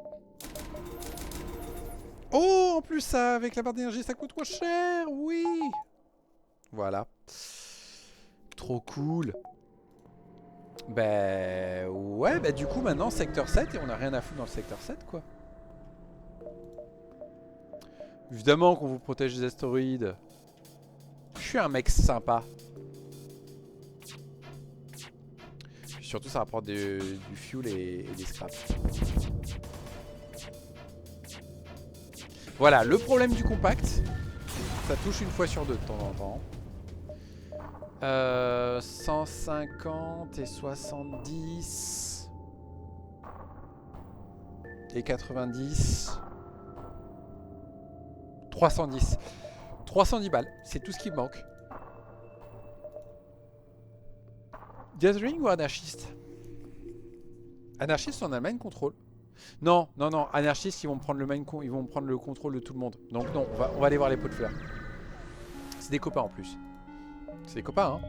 Oh, en plus ça, avec la barre d'énergie, ça coûte trop cher. Oui. Voilà. Trop cool. Bah ouais, bah du coup maintenant secteur 7 et on a rien à foutre dans le secteur 7 quoi. Évidemment qu'on vous protège des astéroïdes. Je suis un mec sympa. Puis surtout ça rapporte du fuel et des scraps. Voilà, le problème du compact, ça touche une fois sur deux de temps en temps. 150 et 70 et 90, 310. 310 balles, c'est tout ce qui me manque. Gathering ou anarchiste? Anarchiste en Allemagne contrôle. Non, non, non, anarchistes ils vont prendre ils vont prendre le contrôle de tout le monde. Donc non, on va aller voir les pots de fleurs. C'est des copains en plus. C'est des copains, hein.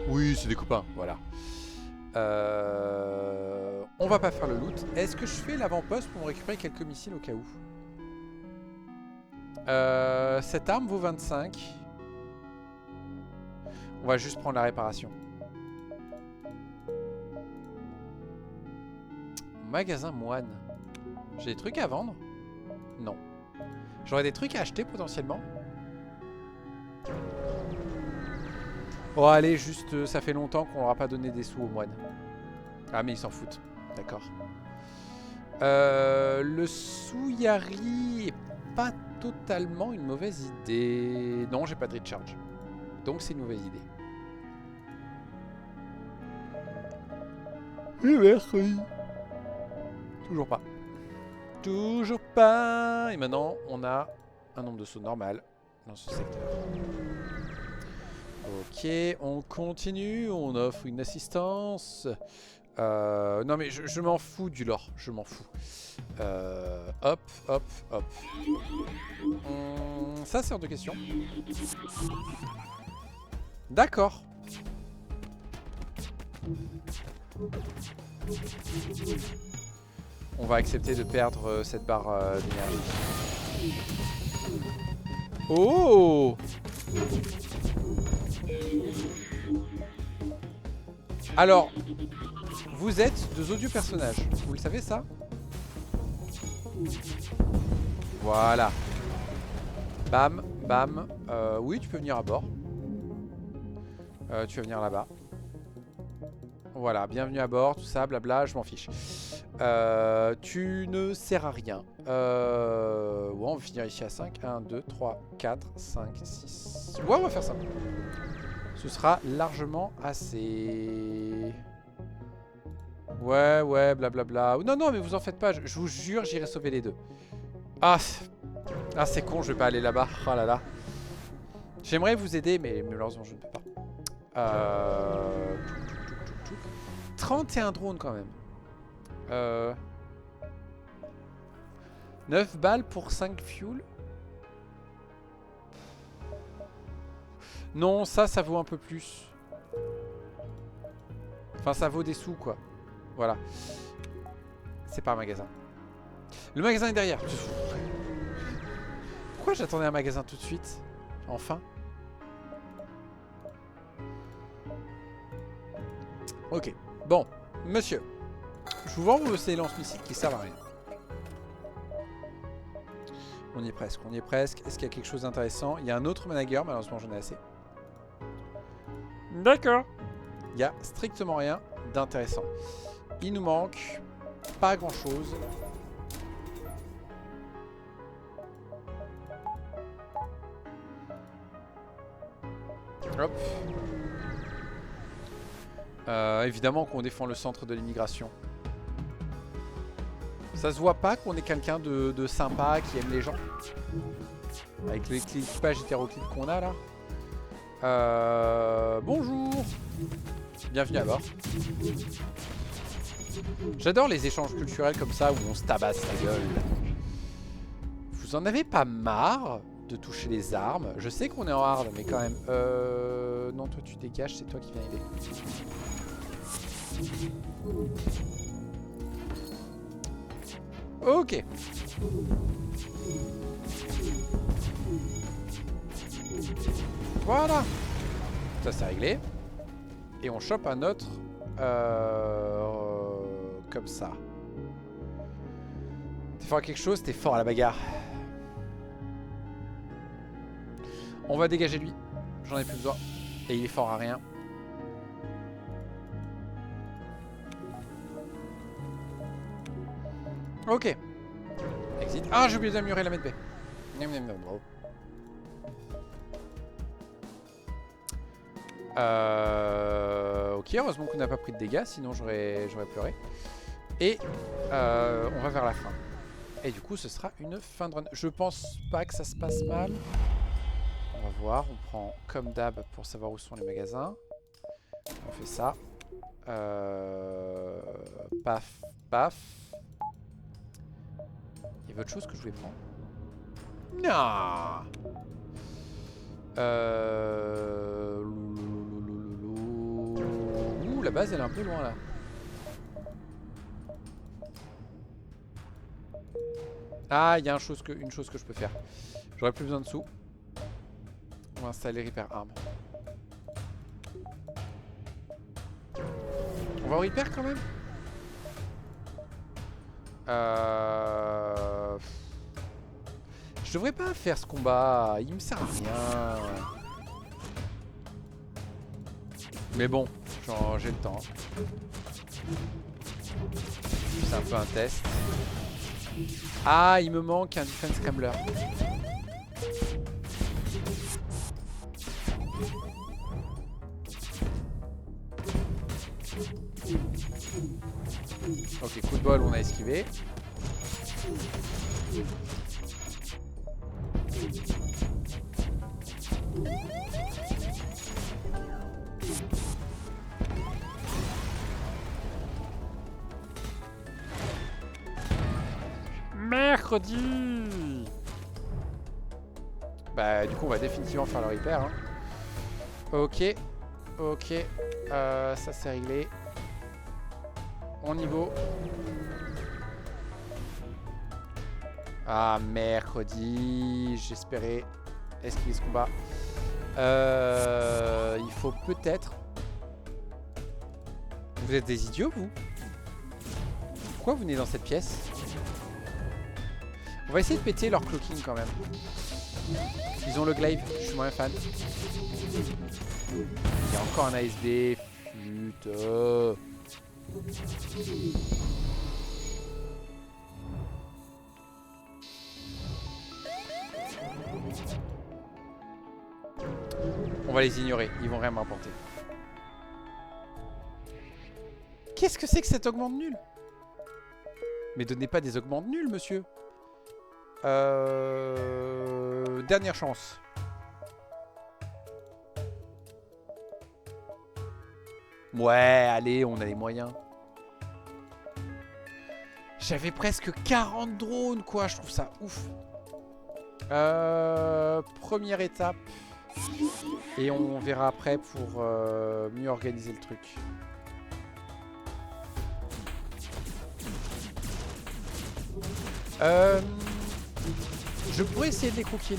Oui, c'est des copains, voilà. On va pas faire le loot. Est-ce que je fais l'avant-poste pour me récupérer quelques missiles au cas où? Cette arme vaut 25. On va juste prendre la réparation. Magasin moine. J'ai des trucs à vendre? Non. J'aurais des trucs à acheter potentiellement? Oh allez, juste ça fait longtemps qu'on n'aura pas donné des sous aux moines. Ah mais ils s'en foutent. D'accord. Le Souyari est pas totalement une mauvaise idée. Non, j'ai pas de recharge. Donc c'est une mauvaise idée. Et mercredi. Toujours pas. Toujours pas. Et maintenant, on a un nombre de sauts normal dans ce secteur. Ok, on continue. On offre une assistance. Non mais je m'en fous du lore. Je m'en fous. Hop, hop, hop. Ça c'est hors de question. D'accord. On va accepter de perdre cette barre d'énergie. Oh! Alors, vous êtes deux odieux personnages. Vous le savez ça? Voilà. Bam, bam. Oui, tu peux venir à bord. Tu vas venir là-bas. Voilà, bienvenue à bord, tout ça, blabla, je m'en fiche. Tu ne sers à rien. Ouais, on va finir ici à 5. 1, 2, 3, 4, 5, 6. Ouais, on va faire ça. Ce sera largement assez. Ouais, ouais, blablabla. Non, non, mais vous en faites pas. Je vous jure, j'irai sauver les deux. Ah, c'est con, je vais pas aller là-bas. Oh là là. J'aimerais vous aider, mais malheureusement, je ne peux pas. 31 drones quand même. 9 balles pour 5 fuel. Non, ça vaut un peu plus. Enfin, ça vaut des sous, quoi. Voilà. C'est pas un magasin. Le magasin est derrière. Pourquoi j'attendais un magasin tout de suite? Enfin. Ok. Bon, monsieur. Je vous vends ces lance-missiles qui servent à rien. On y est presque, on y est presque. Est-ce qu'il y a quelque chose d'intéressant? Il y a un autre manager, malheureusement j'en ai assez. D'accord. Il y a strictement rien d'intéressant. Il nous manque pas grand chose. Hop. Évidemment qu'on défend le centre de l'immigration. Ça se voit pas qu'on est quelqu'un de sympa, qui aime les gens. Avec l'équipage hétéroclite qu'on a là. Bonjour. Bienvenue à bord. J'adore les échanges culturels comme ça où on se tabasse la gueule. Vous en avez pas marre de toucher les armes? Je sais qu'on est en hard, mais quand même. Non, toi tu dégages, c'est toi qui viens aider. Ok. Voilà. Ça c'est réglé. Et on chope un autre. Comme ça. T'es fort à quelque chose, t'es fort à la bagarre. On va dégager lui. J'en ai plus besoin. Et il est fort à rien. Ok. Exit. Ah, j'ai oublié d'améliorer la medbay. Ok, heureusement qu'on n'a pas pris de dégâts, sinon j'aurais pleuré. Et on va vers la fin. Et du coup, ce sera une fin de run. Je pense pas que ça se passe mal. On va voir. On prend comme d'hab pour savoir où sont les magasins. On fait ça. Paf, paf. Il y avait autre chose que je voulais prendre. Non. Ouh, la base elle est un peu loin là. Ah, il y a une chose que je peux faire. J'aurais plus besoin de sous. On va installer Repair Arm. On va au Repair quand même. Je devrais pas faire ce combat. Il me sert à rien. Mais bon, j'ai le temps. C'est un peu un test. Ah, il me manque un Defense Scrambler. Ok, coup de bol, on a esquivé. Mercredi. Bah du coup on va définitivement faire le repair hein. Ok. Ok. Ça c'est réglé. On y va. Ah mercredi. J'espérais esquiver ce combat. Il faut peut-être. Vous êtes des idiots vous? Pourquoi vous venez dans cette pièce? On va essayer de péter leur cloaking quand même. Ils ont le glaive, je suis moins fan. Il y a encore un ASD. Putain. On va les ignorer, ils vont rien m'apporter. Qu'est-ce que c'est que cette augmente nulle? Mais donnez pas des augmentes nulles, monsieur. Dernière chance. Ouais, allez, on a les moyens. J'avais presque 40 drones, quoi. Je trouve ça ouf. Première étape. Et on verra après pour mieux organiser le truc. Je pourrais essayer de les croquer.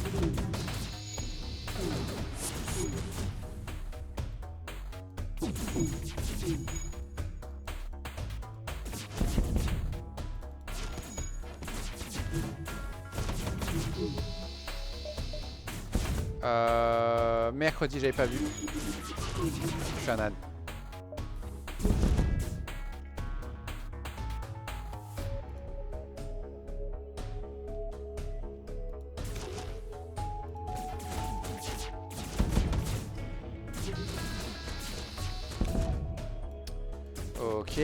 Mercredi, j'avais pas vu. Je suis un âne. Ok.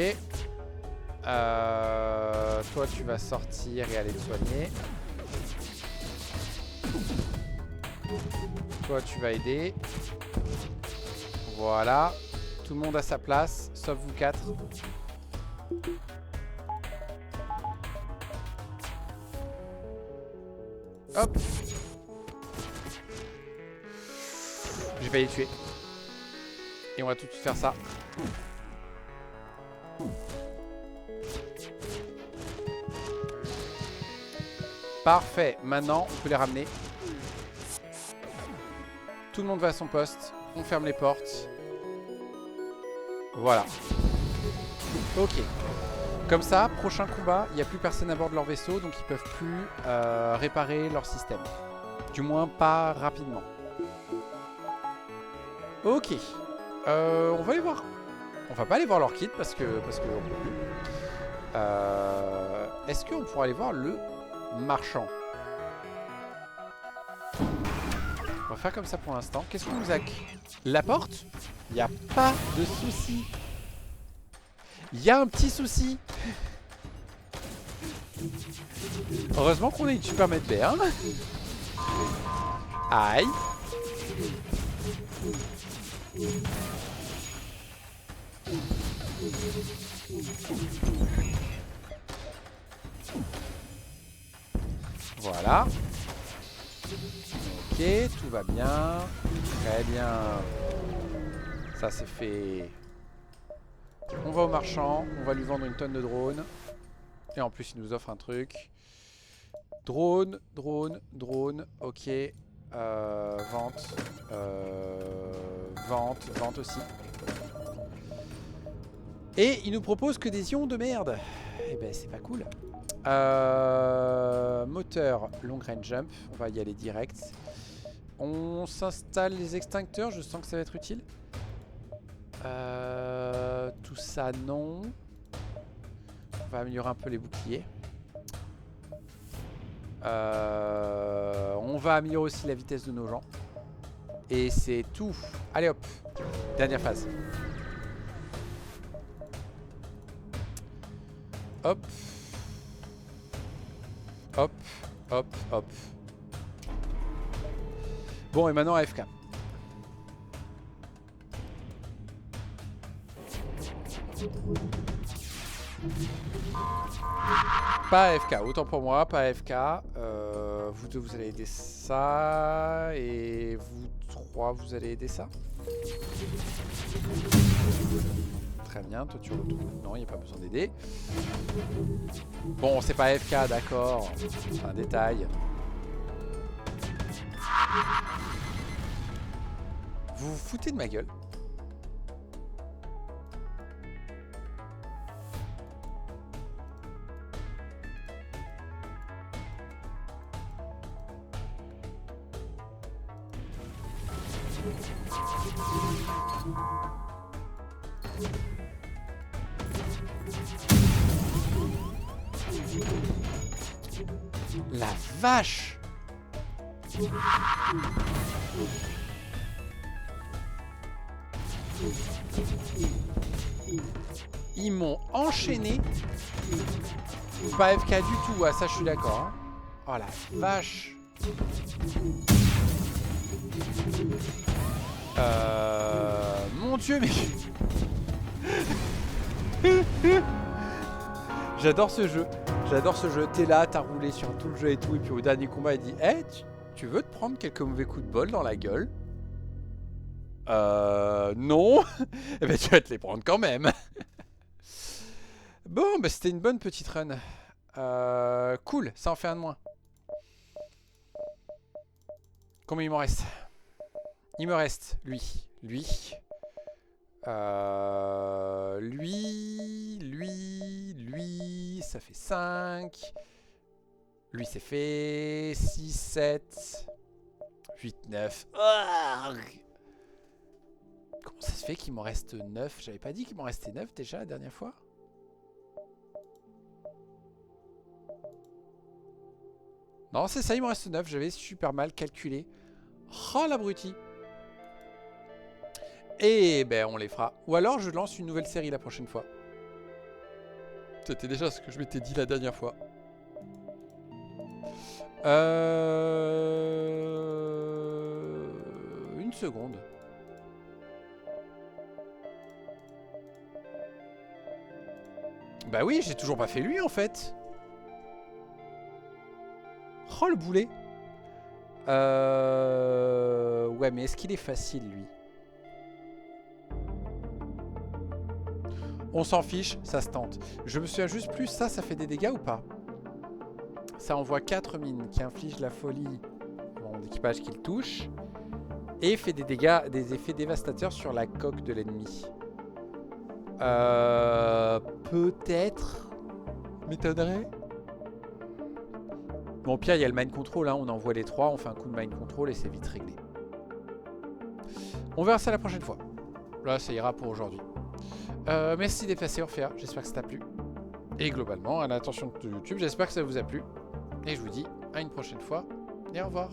Toi, tu vas sortir et aller te soigner. Toi, tu vas aider. Voilà. Tout le monde à sa place, sauf vous quatre. Hop. Je vais les tuer. Et on va tout de suite faire ça. Parfait. Maintenant, on peut les ramener. Tout le monde va à son poste. On ferme les portes. Voilà. Ok. Comme ça, prochain combat, il n'y a plus personne à bord de leur vaisseau, donc ils peuvent plus réparer leur système. Du moins, pas rapidement. Ok. On va aller voir. On va pas aller voir leur kit parce que on peut plus. Est-ce qu'on pourra aller voir le marchand? On va faire comme ça pour l'instant. Qu'est-ce qu'on nous a... La porte? Il n'y a pas de souci. Il y a un petit souci. Heureusement qu'on a une super mètre B, hein. Aïe. Voilà. Ok, tout va bien. Très bien. Ça c'est fait. On va au marchand. On va lui vendre une tonne de drones. Et en plus il nous offre un truc. Drone, drone, drone. Ok. Vente. Vente, vente aussi. Et il nous propose que des ions de merde. Eh ben c'est pas cool. Moteur long range jump. On va y aller direct. On s'installe les extincteurs. Je sens que ça va être utile. Tout ça non. On va améliorer un peu les boucliers. On va améliorer aussi la vitesse de nos gens. Et c'est tout. Allez hop. Dernière phase. Hop. Hop. Hop. Hop. Bon et maintenant AFK. Pas AFK, autant pour moi, pas AFK. Vous deux, vous allez aider ça. Et vous trois, vous allez aider ça. Très bien, toi tu retournes. Non, il n'y a pas besoin d'aider. Bon, c'est pas AFK, d'accord. C'est un détail. Vous vous foutez de ma gueule. La vache! Ils m'ont enchaîné. Pas FK du tout, ah, ça je suis d'accord. Hein. Oh la vache. Mon dieu, mais... J'adore ce jeu. J'adore ce jeu. T'es là, t'as roulé sur tout le jeu et tout. Et puis au dernier combat, il dit hey, tu veux te prendre quelques mauvais coups de bol dans la gueule? Non. Eh ben tu vas te les prendre quand même. Bon, bah c'était une bonne petite run. Cool, ça en fait un de moins. Combien il m'en reste? Il me reste lui. Lui, ça fait 5. Lui, c'est fait 6, 7, 8, 9. Comment ça se fait qu'il m'en reste 9? J'avais pas dit qu'il m'en restait 9 déjà la dernière fois? Non, c'est ça, il m'en reste 9. J'avais super mal calculé. Oh, l'abruti. Et ben, on les fera. Ou alors, je lance une nouvelle série la prochaine fois. C'était déjà ce que je m'étais dit la dernière fois. Une seconde. Bah oui, j'ai toujours pas fait lui en fait. Oh le boulet. Ouais, mais est-ce qu'il est facile lui? On s'en fiche, ça se tente. Je me souviens juste plus, ça fait des dégâts ou pas? Ça envoie 4 mines qui infligent la folie bon, d'équipage qui le touche. Et fait des dégâts, des effets dévastateurs sur la coque de l'ennemi. Peut-être. M'étonnerait. Bon, pire, il y a le mind control. Hein. On envoie les 3, on fait un coup de mind control et c'est vite réglé. On verra ça la prochaine fois. Là, ça ira pour aujourd'hui. Merci d'être passé, Orphea. J'espère que ça t'a plu. Et globalement, à l'attention de YouTube, j'espère que ça vous a plu. Et je vous dis à une prochaine fois. Et au revoir.